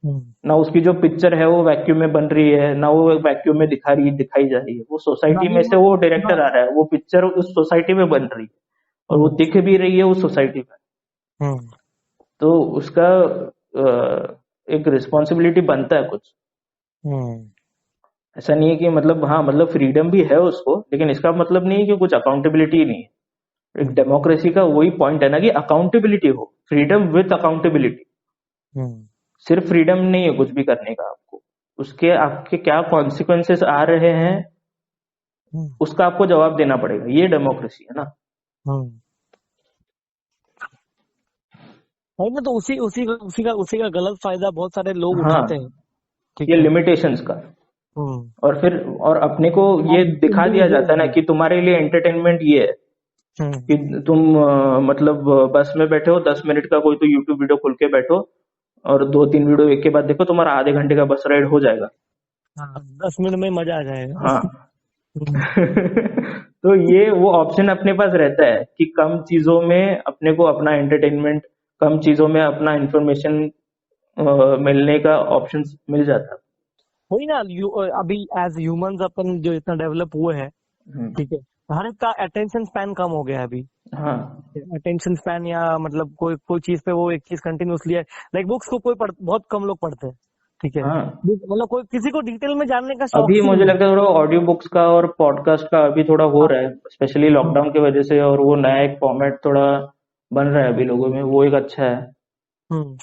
हम्म। ना उसकी जो पिक्चर है वो वैक्यूम में बन रही है, ना वो वैक्यूम में दिखाई जा रही है, वो सोसाइटी में राजीव, से वो डायरेक्टर हाँ, आ रहा है, वो पिक्चर उस सोसाइटी में बन रही है, और वो हम्म, दिख भी रही है उस सोसाइटी में। हम्म। तो उसका एक रिस्पॉन्सिबिलिटी बनता है कुछ। ऐसा नहीं है कि मतलब, हाँ मतलब फ्रीडम भी है उसको, लेकिन इसका मतलब नहीं है कि कुछ अकाउंटेबिलिटी नहीं है। एक डेमोक्रेसी का वही पॉइंट है ना कि अकाउंटेबिलिटी हो, फ्रीडम विथ अकाउंटेबिलिटी। सिर्फ फ्रीडम नहीं है कुछ भी करने का, आपको उसके आपके क्या कॉन्सिक्वेंसेस आ रहे हैं उसका आपको जवाब देना पड़ेगा। ये डेमोक्रेसी है ना। भाई ना, तो उसी का गलत फायदा बहुत सारे लोग हाँ, उठाते हैं। ठीक ये है। लिमिटेशंस का। हम्म। और फिर और अपने को ये दिखा दिया इंडिविजुअल जाता है ना भी। कि तुम्हारे लिए एंटरटेनमेंट ये है हम्म। कि तुम मतलब बस में बैठे हो, 10 मिनट का कोई तो यूट्यूब वीडियो खोल के बैठो और 2-3 वीडियो एक के बाद देखो, तुम्हारा आधे घंटे का बस राइड हो जाएगा। हाँ, 10 मिनट में मजा आ जाएगा। हाँ। हम्म। तो ये वो ऑप्शन अपने पास रहता है कि कम चीजों में अपने को अपना एंटरटेनमेंट, कम चीजों में अपना इंफॉर्मेशन मिलने का ऑप्शन मिल जाता है। वही ना, अभी एज ह्यूमंस अपन जो इतना डेवलप हुए हैं, हम्म, ठीक है, हर एक का अटेंशन स्पैन कम हो गया है अभी। हाँ अटेंशन स्पैन, या मतलब कोई कोई चीज पे वो एक चीज कंटिन्यूसली है। लाइक बुक्स को बहुत कम लोग पढ़ते हैं। ठीक है। हाँ। मतलब कोई किसी को डिटेल में जानने का शौक अभी ही मुझे नहीं लगता है थोड़ा ऑडियो बुक्स का और पॉडकास्ट का अभी थोड़ा हो है। रहा है, स्पेशली हाँ। लॉकडाउन की वजह से, और वो नया एक फॉर्मेट थोड़ा बन रहा है अभी लोगों में, वो एक अच्छा है। हम्म।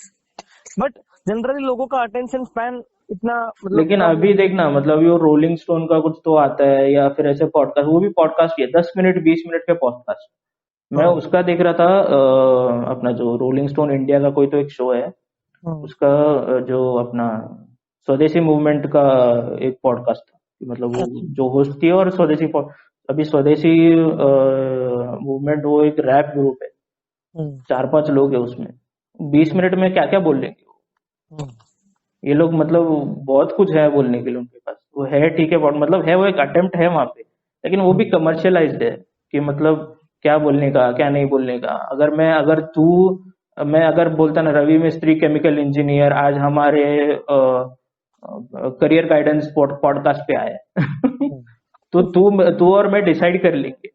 बट जनरली लोगों का अटेंशन स्पैन इतना मतलब लेकिन कम। अभी देखना, मतलब ये रोलिंग स्टोन का कुछ तो आता है या फिर ऐसे पॉडकास्ट, वो भी पॉडकास्ट ही है, 10 मिनट 20 मिनट के पॉडकास्ट। मैं हाँ। उसका देख रहा था, अपना जो रोलिंग स्टोन इंडिया का कोई तो एक शो है, हाँ। उसका जो अपना स्वदेशी मूवमेंट का एक पॉडकास्ट था। मतलब वो अच्छा। जो होस्ट थी, और अभी स्वदेशी मूवमेंट वो एक रैप ग्रुप है, हम्म। 4-5 लोग है उसमें। 20 मिनट में क्या क्या बोल लेंगे हम्म। ये लोग, मतलब बहुत कुछ है बोलने के लिए उनके पास। वो है ठीक है, बहुत मतलब है, वो एक अटेम्प्ट है वहां पे, लेकिन वो भी हम्म। कमर्शियलाइज्ड है कि मतलब क्या बोलने का क्या नहीं बोलने का। मैं अगर बोलता ना, रवि मिस्त्री केमिकल इंजीनियर आज हमारे करियर गाइडेंस पॉडकास्ट पे आया है। हम्म। तो तू और मैं डिसाइड कर लेंगे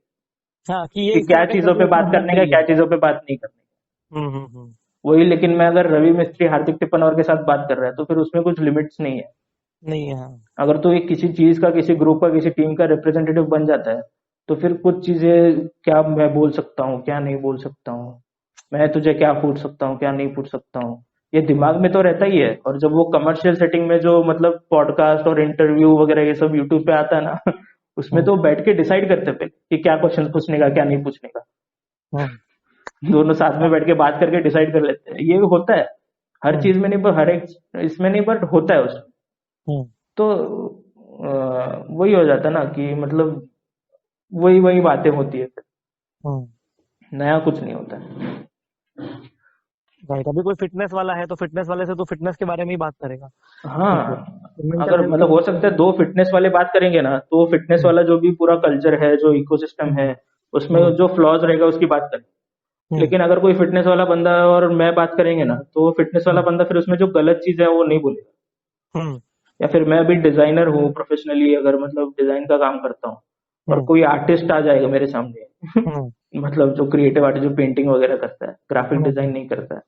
हाँ, कि ये कि इसको क्या अटेंड चीजों करके पे इसमें बात बहुत करने का, सही है। क्या चीजों पे बात नहीं करने हम्म। का। वही, लेकिन मैं अगर रवि मिस्त्री हार्दिक टिप्पणवर के साथ बात कर रहा है तो फिर उसमें कुछ लिमिट्स नहीं है। नहीं है। हाँ। अगर तो एक किसी चीज का, किसी ग्रुप का, किसी टीम का रिप्रेजेंटेटिव बन जाता है, तो फिर कुछ चीजें क्या मैं बोल सकता हूँ, क्या नहीं बोल सकता हूँ, मैं तुझे क्या पूछ सकता हूँ, क्या नहीं पूछ सकता हूँ, ये दिमाग में तो रहता ही है। और जब वो कमर्शियल सेटिंग में जो मतलब पॉडकास्ट और इंटरव्यू वगैरह ये सब यूट्यूब पे आता है ना, उसमें हम्म। तो बैठ के डिसाइड करते पहले कि क्या क्वेश्चन पूछने का, क्या नहीं पूछने का। हम्म। दोनों साथ में बैठ के बात करके डिसाइड कर लेते हैं। ये होता है हर हम्म। चीज में नहीं, पर हर एक इसमें नहीं, बट होता है उसमें। हम्म। तो वही हो जाता है ना कि मतलब वही वही बातें होती है फिर, हम्म। नया कुछ नहीं होता है। राइट। अभी कोई फिटनेस वाला है तो फिटनेस वाले से तो फिटनेस के बारे में ही बात करेगा। ठीक है। हाँ, तो मेंटल अगर हेल्थ के मतलब हो बारे में सकता है दो फिटनेस वाले बात करेंगे ना, तो फिटनेस हम्म। वाला जो भी पूरा कल्चर है, जो इकोसिस्टम हम्म। है, उसमें हम्म। जो फ्लॉज रहेगा उसकी बात करें। हम्म। लेकिन अगर कोई फिटनेस वाला बंदा और मैं बात करेंगे ना, तो वो फिटनेस वाला हम्म। बंदा फिर उसमें जो गलत चीज है वो नहीं बोलेगा। हम्म। या फिर मैं अभी डिजाइनर हूँ प्रोफेशनली, अगर मतलब डिजाइन का काम करता हूँ, और हम्म। कोई आर्टिस्ट आ जाएगा मेरे सामने, हम्म। मतलब जो क्रिएटिव आर्टिस्ट जो पेंटिंग वगैरह करता है, ग्राफिक डिजाइन हम्म। नहीं करता है,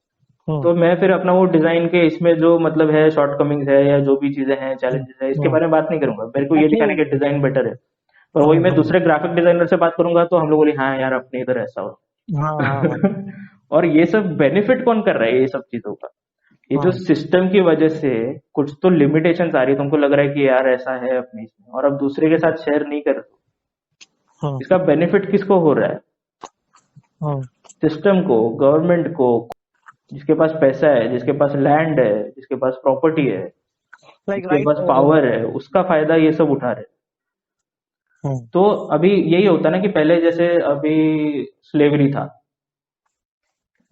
हम्म। तो मैं फिर अपना वो डिजाइन के इसमें जो मतलब है शॉर्टकमिंग्स है या जो भी चीजें हैं, हम्म। चैलेंजेस है, इसके हम्म। बारे में बात नहीं करूंगा। मेरे को ये दिखाने के एक्चुअली। डिजाइन बेटर है। और वही हम्म। मैं दूसरे ग्राफिक डिजाइनर से बात करूंगा तो हम लोग बोले हाँ यार अपने इधर ऐसा हो। हाँ, हाँ, और ये सब बेनिफिट कौन कर रहा है ये सब चीजों का? ये जो हाँ, सिस्टम की वजह से कुछ तो लिमिटेशंस आ रही है, तुमको लग रहा है कि यार ऐसा है अपने इसमें, और अब दूसरे के साथ शेयर नहीं कर रहे हो। हाँ, इसका बेनिफिट किसको हो रहा है? हाँ। सिस्टम को, गवर्नमेंट को, जिसके पास पैसा है, जिसके पास लैंड है, जिसके पास प्रॉपर्टी है, लाइक जिसके राइट। पास पावर है, उसका फायदा ये सब उठा रहे हैं। तो अभी यही होता है ना कि पहले जैसे अभी स्लेवरी था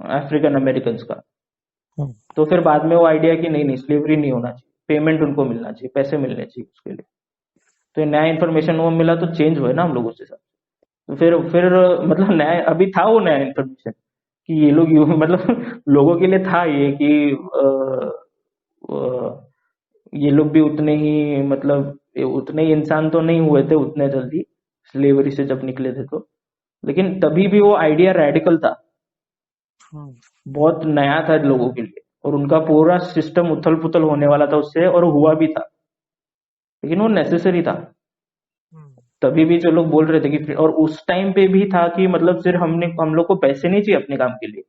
अफ्रीकन अमेरिकन का, तो फिर बाद में वो आइडिया कि नहीं नहीं स्लेवरी नहीं होना चाहिए, पेमेंट उनको मिलना चाहिए, पैसे मिलने चाहिए उसके लिए। तो ये नया इन्फॉर्मेशन वो मिला तो चेंज हुए ना हम लोग उसके साथ। तो फिर मतलब नया अभी था वो नया इन्फॉर्मेशन कि ये लोग यू मतलब लोगों के लिए था ये कि ये लोग भी उतने ही मतलब उतने ही इंसान तो नहीं हुए थे उतने जल्दी, स्लेवरी से जब निकले थे तो। लेकिन तभी भी वो आइडिया रेडिकल था हम्म, बहुत नया था लोगों के लिए, और उनका पूरा सिस्टम उथल पुथल होने वाला था उससे, और हुआ भी था, लेकिन वो नेसेसरी था। हम्म, तभी भी जो लोग बोल रहे थे कि, और उस टाइम पे भी था कि मतलब सिर्फ हम लोग को पैसे नहीं चाहिए अपने काम के लिए,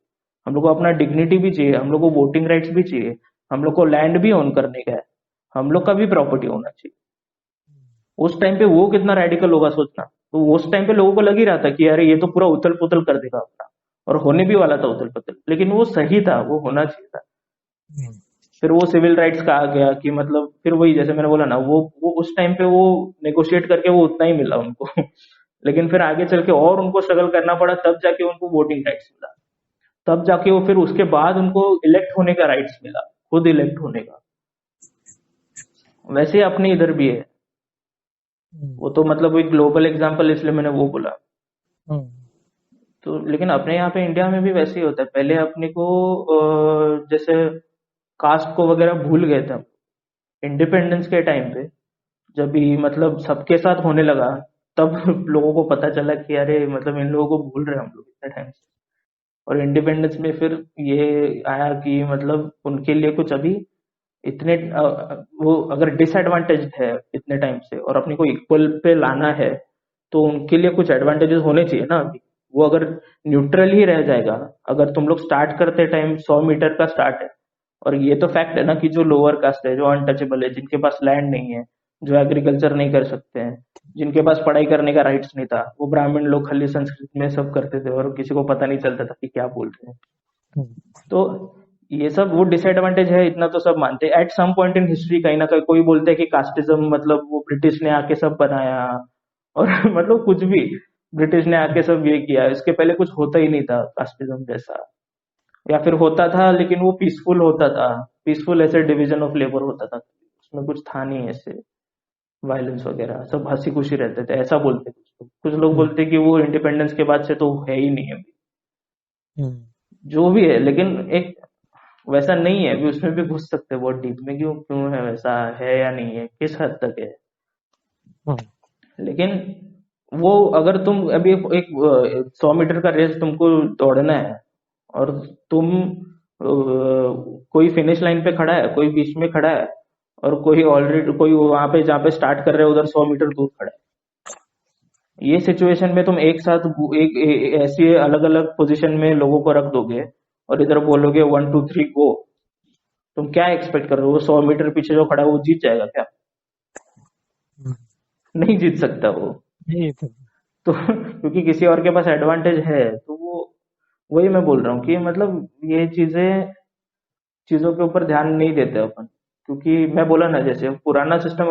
हम लोग को अपना डिग्निटी भी चाहिए, हम लोग को वोटिंग राइट्स भी चाहिए, हम लोग को लैंड भी ओन करने का है, हम लोग का भी प्रॉपर्टी होना चाहिए। उस टाइम पे वो कितना रेडिकल होगा सोचना। तो उस टाइम पे लोगों को लग ही रहा था कि अरे ये तो पूरा उथल पुथल कर देगा अपना, और होने भी वाला था उथल पुथल, लेकिन वो सही था, वो होना चाहिए था। हम्म, फिर वो सिविल राइट्स का आ गया कि मतलब फिर वही जैसे मैंने बोला ना, वो उस टाइम पे वो नेगोशिएट करके वो उतना ही मिला उनको लेकिन फिर आगे चल के और उनको स्ट्रगल करना पड़ा, तब जाके उनको वोटिंग राइट्स मिला, तब जाके वो फिर उसके बाद उनको इलेक्ट होने का राइट्स मिला, खुद इलेक्ट होने का। वैसे अपने इधर भी है। हम्म, वो तो मतलब एक ग्लोबल एग्जांपल इसलिए मैंने वो बोला। हम्म, तो लेकिन अपने यहाँ पे इंडिया में भी वैसे ही होता है। पहले अपने को जैसे कास्ट को वगैरह भूल गए थे इंडिपेंडेंस के टाइम पे, जब भी मतलब सबके साथ होने लगा, तब लोगों को पता चला कि अरे मतलब इन लोगों को भूल रहे हैं हम लोग इतने टाइम से। और इंडिपेंडेंस में फिर ये आया कि मतलब उनके लिए कुछ अभी इतने वो अगर डिसएडवांटेज है इतने टाइम से, और अपने को इक्वल पे लाना है, तो उनके लिए कुछ एडवांटेजेस होने चाहिए ना अभी। वो अगर न्यूट्रल ही रह जाएगा, अगर तुम लोग स्टार्ट करते टाइम 100 मीटर का स्टार्ट है, और ये तो फैक्ट है ना कि जो लोअर कास्ट है, जो अनटचेबल है, जिनके पास लैंड नहीं है, जो एग्रीकल्चर नहीं कर सकते हैं, जिनके पास पढ़ाई करने का राइट्स नहीं था, वो ब्राह्मण लोग खाली संस्कृत में सब करते थे और किसी को पता नहीं चलता था कि क्या बोल रहे हैं। हम्म, तो ये सब वो डिसएडवांटेज है, इतना तो सब मानते हैं। At some point in history कहीं ना कहीं कोई बोलते हैं कि कास्टिज्म मतलब वो ब्रिटिश ने आके सब बनाया, और मतलब कुछ भी ब्रिटिश ने आके सब ये किया, इसके पहले कुछ होता ही नहीं था कास्टिज्म जैसा। या फिर होता था लेकिन वो पीसफुल होता था, पीसफुल ऐसे डिवीजन ऑफ लेबर होता था, उसमें कुछ था नहीं ऐसे वायलेंस वगैरह, सब हंसी खुशी रहते थे, ऐसा बोलते कुछ लोग हम्म, बोलते कि वो इंडिपेंडेंस के बाद से तो है ही नहीं अभी। हम्म, जो भी है, लेकिन एक वैसा नहीं है अभी, उसमें भी घुस सकते हैं बहुत डीप में, क्यों क्यों है, वैसा है या नहीं है, किस हद तक है। हम्म, लेकिन वो अगर तुम अभी एक 100 मीटर का रेस तुमको दौड़ना है, और तुम कोई फिनिश लाइन पे खड़ा है, कोई बीच में खड़ा है, और कोई ऑलरेडी कोई वहां पे जहाँ पे स्टार्ट कर रहे हो उधर 100 मीटर दूर खड़ा है, ये सिचुएशन में तुम एक साथ ऐसी अलग अलग पोजीशन में लोगों को रख दोगे, और इधर बोलोगे 1 2 3 गो, तुम क्या एक्सपेक्ट कर रहे हो? वो 100 मीटर पीछे जो खड़ा है वो जीत जाएगा क्या? हम्म, नहीं जीत सकता वो। ये तो तो क्योंकि किसी और के पास एडवांटेज है, तो वो वही मैं बोल रहा हूँ कि मतलब ये चीजों के ऊपर ध्यान नहीं देते अपन। क्योंकि मैं बोला ना, जैसे पुराना सिस्टम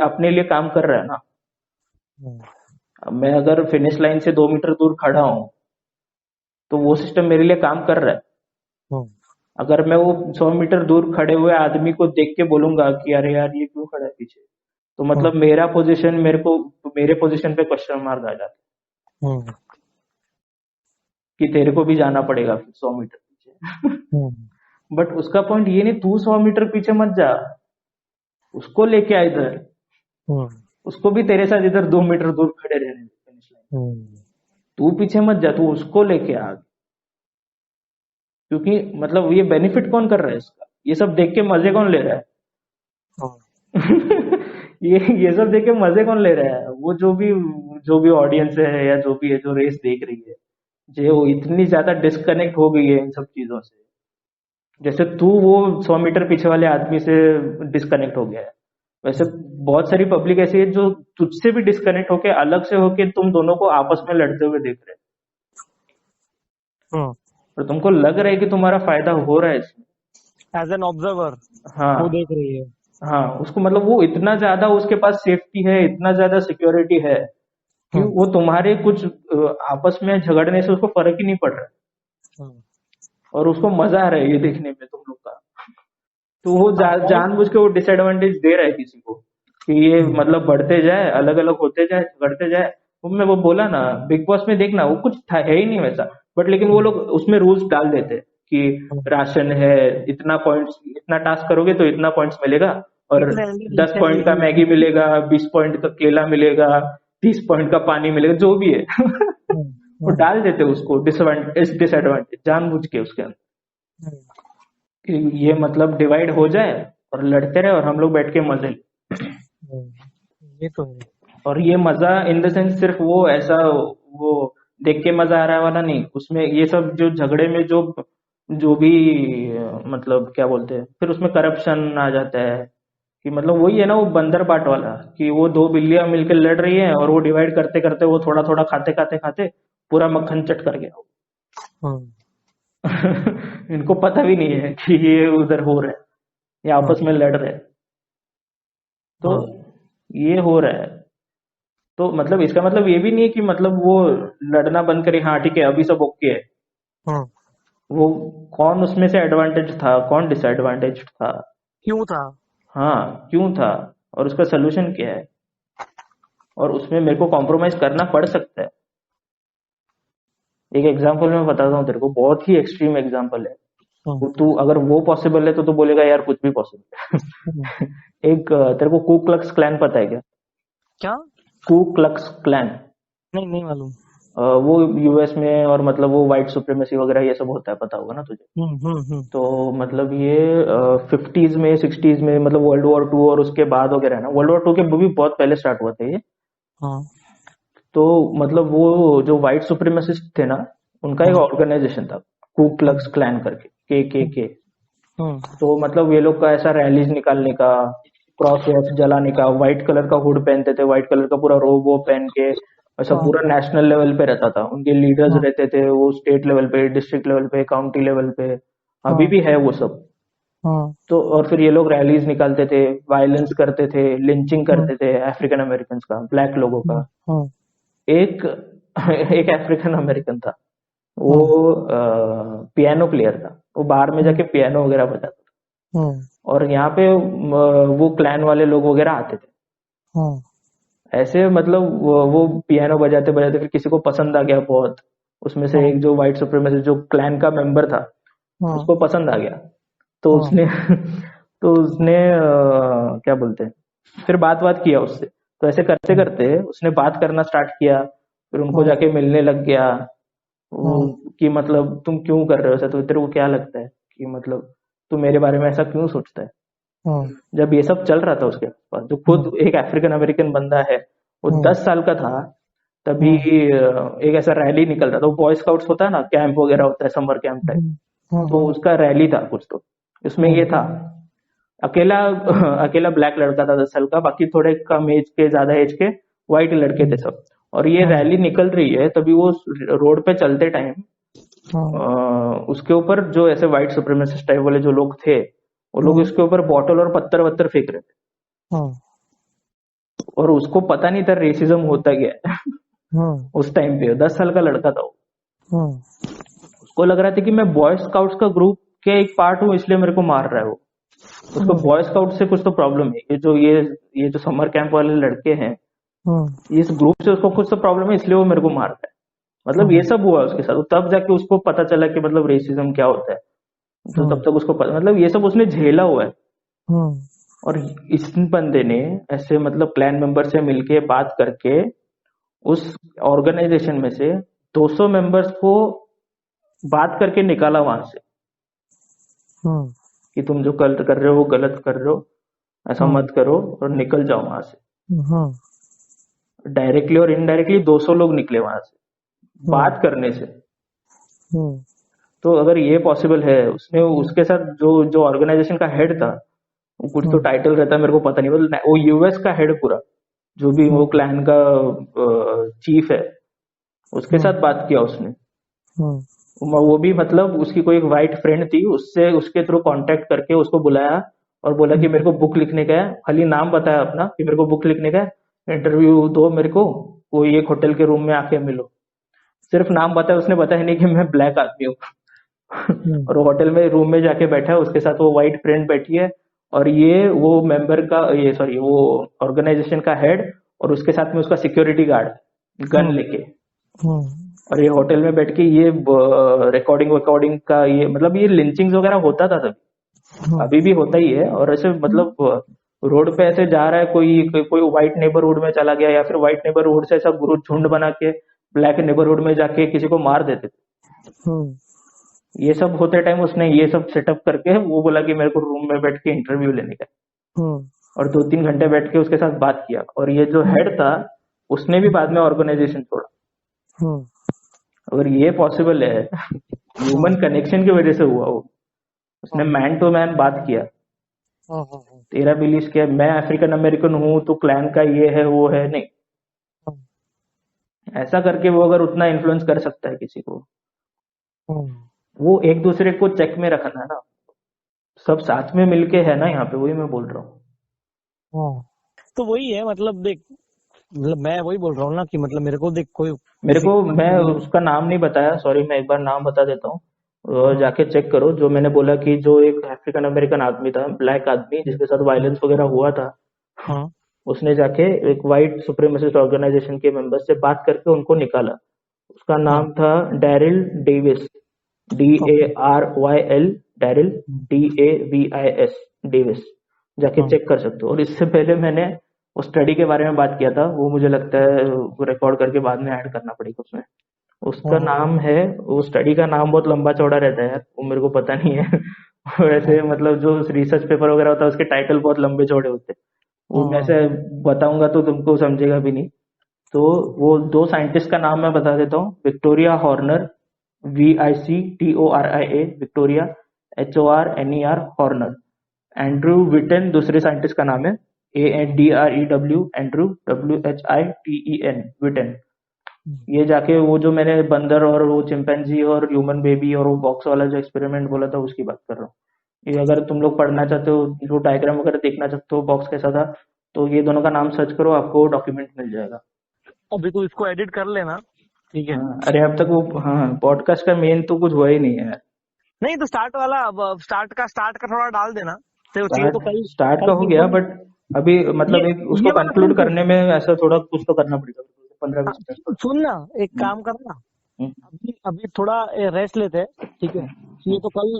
अपने लिए काम कर रहा है ना। हम्म, अब मैं अगर फिनिश लाइन से 2 मीटर दूर खड़ा हूँ, तो वो सिस्टम मेरे लिए काम कर रहा है। हम्म, अगर मैं वो 100 मीटर दूर खड़े हुए आदमी को देख के बोलूंगा कि अरे यार ये क्यों खड़ा है पीछे, तो हम्म, मतलब मेरे पोजीशन पे क्वेश्चन मार्क आ जाता है हम्म, कि तेरे को भी जाना पड़ेगा फिर 100 मीटर पीछे। हम्म, बट उसका पॉइंट ये नहीं, तू 100 मीटर पीछे मत जा, उसको लेके आ इधर, हम्म, उसको भी तेरे साथ इधर 2 मीटर दूर खड़े रहने दे फिनिश लाइन। हम्म, तू पीछे मत जा, तू उसको लेके आ। क्योंकि मतलब ये बेनिफिट कौन कर रहा है इसका, ये सब देख के मजे कौन ले रहा है? हम्म, ये सब देख के मजे कौन ले रहा है? वो जो भी ऑडियंस है, या जो भी है जो रेस देख रही है, जो इतनी ज्यादा डिस्कनेक्ट हो गई है इन सब चीजों से। जैसे तू वो 100 मीटर पीछे वाले आदमी से डिस्कनेक्ट हो गया है, वैसे बहुत सारी पब्लिक ऐसी है जो तुझसे भी डिस्कनेक्ट होके, अलग से होके तुम दोनों को आपस में लड़ते हुए देख रहे हैं, हम्म। और तुमको लग रहा है कि तुम्हारा फायदा हो रहा है इसमें। एज एन ऑब्जर्वर वो हाँ, देख रही है। हाँ, उसको मतलब वो इतना ज्यादा उसके पास सेफ्टी है, इतना ज्यादा सिक्योरिटी है, कि हम्म, वो तुम्हारे कुछ आपस में झगड़ने से उसको फर्क ही नहीं पड़ रहा है, हम्म। और उसको मजा आ रहा है ये देखने में तुम लोग का। तो वो हाँ, पॉइंट। जानबूझ के वो डिसएडवांटेज दे रहा है किसी को, कि ये हम्म, मतलब बढ़ते जाए, अलग अलग होते जाए, झगड़ते जाए। वो बोला ना, बिग बॉस में देखना वो कुछ था है ही नहीं वैसा, बट लेकिन वो हम्म, लोग उसमें रूल्स डाल देते कि हम्म। राशन है, इतना पॉइंट्स, इतना टास्क करोगे तो इतना पॉइंट्स मिलेगा, और इतने 10 पॉइंट का इतने मैगी मिलेगा, 20 पॉइंट का केला मिलेगा, 30 पॉइंट का पानी मिलेगा, जो भी है। वो डाल देते उसको डिसएडवांटेज जानबूझ के उसके अंदर, कि ये मतलब डिवाइड हो जाए और लड़ते रहे और हम लोग बैठ के मजे लें। ये तो है। और ये मजा इन द सेंस सिर्फ वो ऐसा वो देख के मजा आ रहा है वाला नहीं, उसमें ये सब जो झगड़े में जो जो भी मतलब क्या बोलते हैं, फिर उसमें करप्शन आ जाता है, कि मतलब वही है ना वो बंदर बाट वाला, कि वो दो बिल्लियां मिलकर लड़ रही हैं और वो डिवाइड करते करते वो थोड़ा थोड़ा खाते खाते खाते पूरा मक्खन चट कर गया। इनको पता भी नहीं है कि ये उधर हो रहा है, ये आपस में लड़ रहे हैं, तो ये हो रहा है। तो मतलब इसका मतलब ये भी नहीं है कि मतलब वो लड़ना बंद करे, हाँ ठीक है अभी सब ओके है। वो कौन उसमें से एडवांटेज था, कौन डिसएडवांटेज था, क्यों था, हाँ क्यों था, और उसका सोल्यूशन क्या है, और उसमें मेरे को कॉम्प्रोमाइज करना पड़ सकता है। एक एग्जांपल मैं बताता हूँ तेरे को, बहुत ही एक्सट्रीम एग्जांपल है। तू अगर वो पॉसिबल है तो तू बोलेगा यार कुछ भी पॉसिबल है। एक तेरे को कू क्लक्स क्लैन पता है क्या? क्या? कू क्लक्स क्लैन? नहीं मालूम। वो यूएस में, और मतलब वो व्हाइट सुप्रीमेसी वगैरह ये सब होता है, पता होगा ना तुझे। तो मतलब ये 50s में 60s में, मतलब वर्ल्ड वॉर टू और उसके बाद वगैरह है ना, वर्ल्ड वॉर टू के भी बहुत पहले स्टार्ट हुआ था ये। तो मतलब वो जो व्हाइट सुप्रीमेसिस्ट थे ना, उनका एक ऑर्गेनाइजेशन था कू क्लक्स क्लैन करके, के। तो मतलब ये लोग का ऐसा रैलीज निकालने का, क्रॉस वॉच जलाने का, व्हाइट कलर का हुड पहनते थे, व्हाइट कलर का पूरा रोब वो पहन के, ऐसा पूरा नेशनल लेवल पे रहता था। उनके लीडर्स रहते थे, वो स्टेट लेवल पे, डिस्ट्रिक्ट लेवल पे, काउंटी लेवल पे, अभी भी है वो सब। तो और फिर ये लोग रैलीज निकालते थे, वायलेंस करते थे, लिंचिंग करते थे अफ्रीकन अमेरिकन का, ब्लैक लोगों का। एक एक अफ्रीकन अमेरिकन था, वो पियानो प्लेयर था, वो बाहर में जाके पियानो वगैरह बजाता था, और यहाँ पे वो क्लैन वाले लोग वगैरह आते थे ऐसे, मतलब वो पियानो बजाते बजाते फिर किसी को पसंद आ गया बहुत, उसमें से एक जो व्हाइट सुप्रीमेसिस्ट जो क्लैन का मेंबर था, उसको पसंद आ गया। तो उसने तो उसने क्या बोलते हैं, फिर बात बात किया उससे। तो ऐसे करते करते उसने बात करना स्टार्ट किया, फिर उनको जाके मिलने लग गया। वो कि मतलब तुम क्यों कर रहे हो ऐसा, तो तेरे को क्या लगता है कि मतलब तू मेरे बारे में ऐसा क्यों सोचता है। जब ये सब चल रहा था उसके पास, जो खुद एक अफ्रीकन अमेरिकन बंदा है, वो 10 साल का था तभी, एक ऐसा रैली निकल रहा था। वो बॉय स्काउट्स होता है ना, कैंप वगैरह होता है, समर कैंप टाइप, तो उसका रैली था कुछ, तो उसमें ये था अकेला अकेला ब्लैक लड़का था 10 साल का, बाकी थोड़े कम एज के, ज्यादा एज के व्हाइट लड़के थे सब। और ये रैली निकल रही है, तभी वो रोड पे चलते टाइम उसके ऊपर जो ऐसे व्हाइट सुप्रीमेसिस्ट टाइप वाले जो लोग थे, वो लोग उसके ऊपर बॉटल और पत्थर वत्थर फेंक रहे थे, और उसको पता नहीं था रेसिज्म होता क्या है। उस टाइम पे 10 साल का लड़का था वो, उसको लग रहा था कि मैं बॉय स्काउट्स का ग्रुप के एक पार्ट हूँ, इसलिए मेरे को मार रहा है वो। उसको बॉय स्काउट से कुछ तो प्रॉब्लम है, ये जो समर कैंप वाले लड़के हैं, इस ग्रुप से उसको कुछ तो प्रॉब्लम है, इसलिए वो मेरे को मार रहा है। मतलब ये सब हुआ उसके साथ, तब जाके उसको पता चला कि मतलब रेसिज्म क्या होता है। तो तब तक उसको मतलब ये सब उसने झेला हुआ है। और इस बंदे ने ऐसे मतलब क्लैन मेंबर से मिलके बात करके उस ऑर्गेनाइजेशन में से 200 मेंबर्स को बात करके निकाला वहां से, कि तुम जो गलत कर रहे हो वो गलत कर रहे हो, ऐसा मत करो, और निकल जाओ वहां से। डायरेक्टली और इनडायरेक्टली 200 लोग निकले वहां से बात करने से। तो अगर ये पॉसिबल है, उसने उसके साथ जो जो ऑर्गेनाइजेशन का हेड था, कुछ तो टाइटल रहता है मेरे को पता नहीं, मतलब वो यूएस का हेड पूरा, जो भी वो क्लैन का चीफ है, उसके साथ बात किया उसने। वो भी मतलब उसकी कोई एक वाइट फ्रेंड थी, उससे उसके थ्रू कांटेक्ट करके उसको बुलाया और बोला कि मेरे को बुक लिखने का है, खाली नाम बताया अपना कि मेरे को बुक लिखने का है, इंटरव्यू दो मेरे को, कोई एक होटल के रूम में आके मिलो। सिर्फ नाम बताया उसने, बताया नहीं कि मैं ब्लैक आदमी हूँ। और होटल में रूम में जाके बैठा है, उसके साथ वो वाइट फ्रेंड बैठी है, और ये वो मेंबर का, ये सॉरी वो ऑर्गेनाइजेशन का हेड, और उसके साथ में उसका सिक्योरिटी गार्ड गन लेके। और ये होटल में बैठ के ये रिकॉर्डिंग का, ये मतलब ये लिंचिंग वगैरह होता था तभी, अभी भी होता ही है। और ऐसे मतलब रोड पे ऐसे जा रहा है कोई कोई व्हाइट नेबरहुड में चला गया, या फिर व्हाइट नेबरहुड से ऐसा ग्रुप झुंड बना के ब्लैक नेबरहुड में जाके किसी को मार देते थे। ये सब होते टाइम उसने ये सब सेटअप करके वो बोला कि मेरे को रूम में बैठ के इंटरव्यू लेने का है। और 2-3 घंटे बैठ के उसके साथ बात किया, और ये जो हेड था उसने भी बाद में ऑर्गेनाइजेशन छोड़ा। अगर ये पॉसिबल है ह्यूमन कनेक्शन की वजह से हुआ, वो उसने मैन टू मैन बात किया, तेरा बिलीव किया मैं अफ्रीकन अमेरिकन हूँ तो क्लैन का ये है वो है, नहीं ऐसा करके वो अगर उतना इन्फ्लुएंस कर सकता है किसी को, वो एक दूसरे को चेक में रखना है ना, सब साथ में मिलके है ना यहाँ पे, वही मैं बोल रहा हूँ। तो वही है, मतलब देख, मतलब मैं वही बोल रहा हूँ ना कि मतलब मेरे को देख कोई मैं उसका नाम नहीं बताया, सॉरी, मैं एक बार नाम बता देता हूँ और जाके चेक करो। जो मैंने बोला कि जो एक अफ्रीकन अमेरिकन आदमी था, ब्लैक आदमी जिसके साथ वायलेंस वगैरह हुआ था, उसने जाके एक वाइट सुप्रीमेसिस्ट ऑर्गेनाइजेशन के मेंबर से बात करके उनको निकाला। उसका नाम था Daryl Davis, DARYL, Daryl DAVIS, Davis. जाके चेक कर सकते हो। और इससे पहले मैंने उस स्टडी के बारे में बात किया था, वो मुझे लगता है रिकॉर्ड करके बाद में ऐड करना पड़ेगा उसमें। उसका नाम है, वो स्टडी का नाम बहुत लंबा चौड़ा रहता है यार, वो मेरे को पता नहीं है। वैसे मतलब जो रिसर्च पेपर वगैरह होता है उसके टाइटल बहुत लंबे चौड़े होते हैं, वो मैं से बताऊंगा तो तुमको समझेगा भी नहीं। तो वो 2 साइंटिस्ट का नाम मैं बता देता हूँ, Victoria Horner, VICTORIA, Victoria, HORNER, Horner. Andrew विटन दूसरे साइंटिस्ट का नाम है, ANDREW, एंड्रू, WHITEN, विटन। ये जाके वो जो मैंने बंदर और वो चिंपैंजी और ह्यूमन बेबी और वो बॉक्स वाला जो एक्सपेरिमेंट बोला था उसकी बात कर रहा हूँ। ये अगर तुम लोग पढ़ना चाहते हो, जो डायग्राम वगैरह देखना चाहते हो बॉक्स कैसा था, तो ये दोनों का नाम सर्च करो, आपको डॉक्यूमेंट मिल जाएगा। अभी तू इसको एडिट कर लेना, ठीक है? अरे अब तक वो, हाँ, पॉडकास्ट का मेन तो कुछ हुआ ही नहीं है यार। नहीं तो स्टार्ट वाला, स्टार्ट का थोड़ा डाल देना, तो चाहिए तो कल स्टार्ट का हो गया, बट अभी मतलब एक उसको वाला कंक्लूड करने में ऐसा थोड़ा कुछ तो करना पड़ेगा, 15-20 मिनट। सुन ना, एक काम करना, अभी अभी थोड़ा रेस्ट लेते हैं, ठीक है? ये तो कल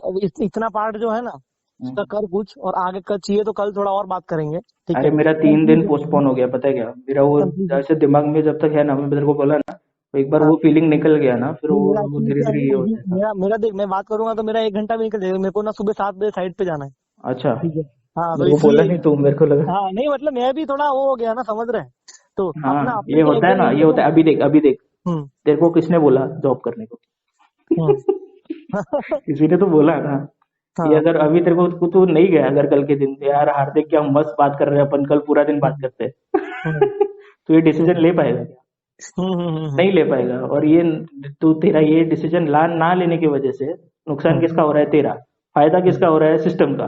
इतना पार्ट जो है ना उसका कर कुछ, और आगे का चाहिए तो कल थोड़ा और बात करेंगे, ठीक है? अरे मेरा 3 दिन पोस्टपोन हो गया, पता है क्या, मेरा वो जैसे दिमाग में जब तक है ना, मैं तेरे को बोला ना, तो एक बार वो फीलिंग निकल गया ना, फिर वो धीरे धीरे ये हो जाएगा। मेरा देख, मैं बात करूंगा तो मेरा 1 घंटा भी निकल जाएगा, मेरे को ना सुबह 7 बजे साइड पे जाना है। अच्छा, ठीक है, हाँ, तो मेरे को बोला नहीं तू, मेरे को लगा। हाँ नहीं, मतलब मैं भी थोड़ा वो हो गया ना, समझ रहे हैं? तो हाँ, ये होता है ना, ये होता है। अभी देख तेरे को किसने बोला जॉब करने को? किसी ने तो बोला ना। ये अगर अभी तेरे को तू नहीं गया, अगर कल के दिन यार हार्दिक क्या मस्त बात कर रहे हैं अपन, कल पूरा दिन बात करते हैं, तो ये डिसीजन ले पाएगा क्या? नहीं ले पाएगा। और ये तू, तेरा ये डिसीजन ना लेने की वजह से नुकसान किसका हो रहा है? तेरा। फायदा किसका हो रहा है? सिस्टम का।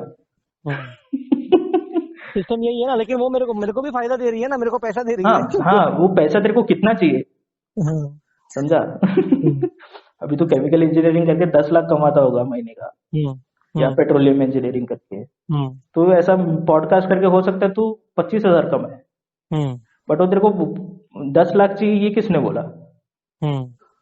सिस्टम यही है ना, लेकिन वो मेरे को भी फायदा दे रही है ना, मेरे को पैसा दे रही है। हाँ, वो पैसा तेरे को कितना चाहिए, समझा? अभी तो केमिकल इंजीनियरिंग करके 10 लाख कमाता होगा महीने का, या पेट्रोलियम इंजीनियरिंग करके, तो ऐसा पॉडकास्ट करके हो सकता है तू 25,000 कमाए, बट वो तेरे को 10 लाख चाहिए, ये किसने बोला?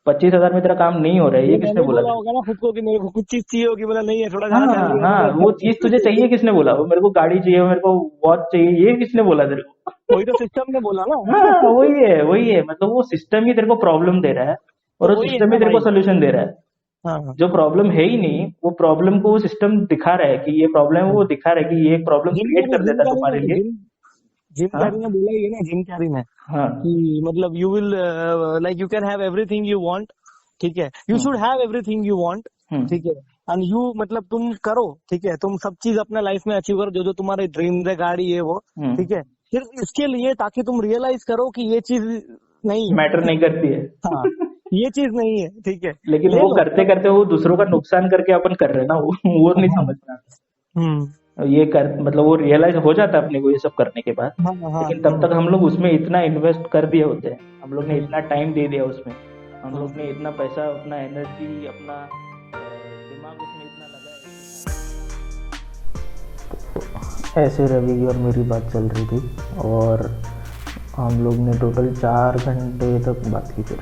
25,000 में तेरा काम नहीं हो रहा है, ये किसने बोला होगा ना खुद को कि मेरे को कुछ चीज चाहिए होगी, बोला नहीं है थोड़ा हाँ हाँ, वो चीज तुझे चाहिए, किसने बोला? वो मेरे को गाड़ी चाहिए, मेरे को वॉच चाहिए, ये किसने बोला तेरे को? वही तो सिस्टम ने बोला ना। हाँ, वही है, मतलब वो सिस्टम ही तेरे को प्रॉब्लम दे रहा है, और वो सिस्टम ही तेरे को सोल्यूशन दे रहा है। जो प्रॉब्लम है ही नहीं, वो प्रॉब्लम को वो सिस्टम दिखा रहा है कि ये प्रॉब्लम है, वो दिखा रहा है कि ये एक प्रॉब्लम क्रिएट कर देता है तुम्हारे लिए। जिम कैरी ने बोला ये ना, जिम कैरी ने, कि मतलब you will like you can have everything you want, ठीक है? You should have everything you want, ठीक है? एंड यू, मतलब तुम करो, ठीक है? तुम सब चीज अपने लाइफ में अचीव करो, जो जो तुम्हारे ड्रीम है, गाड़ी है वो, ठीक है? सिर्फ इसके लिए ताकि तुम रियलाइज करो कि ये चीज नहीं मैटर नहीं करती है। हाँ, ये चीज नहीं है, ठीक है? लेकिन वो करते करते वो दूसरों का नुकसान करके अपन कर रहे हैं ना, वो नहीं समझना। ये कर मतलब वो रियलाइज हो जाता है अपने को ये सब करने के बाद, लेकिन तब तक हम लोग उसमें इतना इन्वेस्ट कर दिए होते हैं, हम लोग ने इतना टाइम दे दिया उसमें, हम लोग ने इतना पैसा, अपना एनर्जी, अपना दिमाग उसमें इतना लगाया। ऐसे रवि की और मेरी बात चल रही थी, और हम लोग ने टोटल 4 घंटे तक बात की। फिर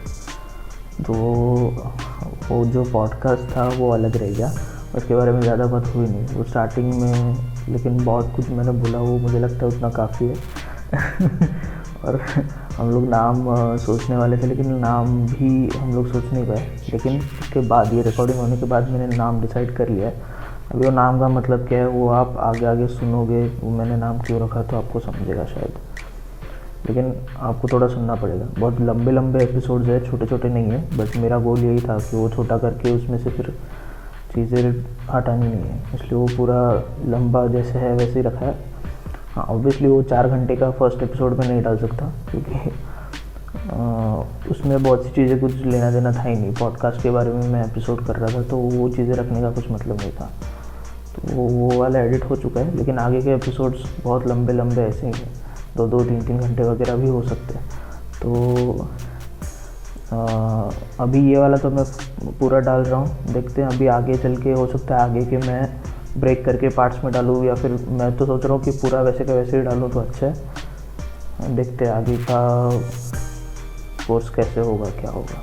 तो वो जो पॉडकास्ट था वो अलग रह गया, उसके बारे में ज़्यादा बात हुई नहीं वो स्टार्टिंग में, लेकिन बहुत कुछ मैंने बोला, वो मुझे लगता है उतना काफ़ी है। और हम लोग नाम सोचने वाले थे, लेकिन नाम भी हम लोग सोच नहीं पाए। लेकिन उसके बाद, ये रिकॉर्डिंग होने के बाद मैंने नाम डिसाइड कर लिया है। अभी वो नाम का मतलब क्या है वो आप आगे आगे सुनोगे, वो मैंने नाम क्यों रखा तो आपको समझेगा शायद, लेकिन आपको थोड़ा सुनना पड़ेगा। बहुत लंबे लंबे एपिसोड्स है, छोटे छोटे नहीं है, बट मेरा गोल यही था कि वो छोटा करके उसमें से फिर चीज़ें हटानी नहीं है, इसलिए वो पूरा लंबा जैसे है वैसे ही रखा है। हाँ, ऑब्वियसली वो 4 घंटे का फर्स्ट एपिसोड में नहीं डाल सकता, क्योंकि उसमें बहुत सी चीज़ें कुछ लेना देना था ही नहीं। पॉडकास्ट के बारे में मैं एपिसोड कर रहा था, तो वो चीज़ें रखने का कुछ मतलब नहीं था। तो वो वाला एडिट हो चुका है, लेकिन आगे के एपिसोड्स बहुत लंबे लंबे ऐसे ही हैं, 2-2, 3-3 घंटे वगैरह भी हो सकते हैं। तो अभी ये वाला तो मैं पूरा डाल रहा हूँ, देखते हैं अभी आगे चल के, हो सकता है आगे के मैं ब्रेक करके पार्ट्स में डालूँ, या फिर मैं तो सोच रहा हूँ कि पूरा वैसे का वैसे ही डालूँ तो अच्छा है। देखते हैं आगे का कोर्स कैसे होगा, क्या होगा।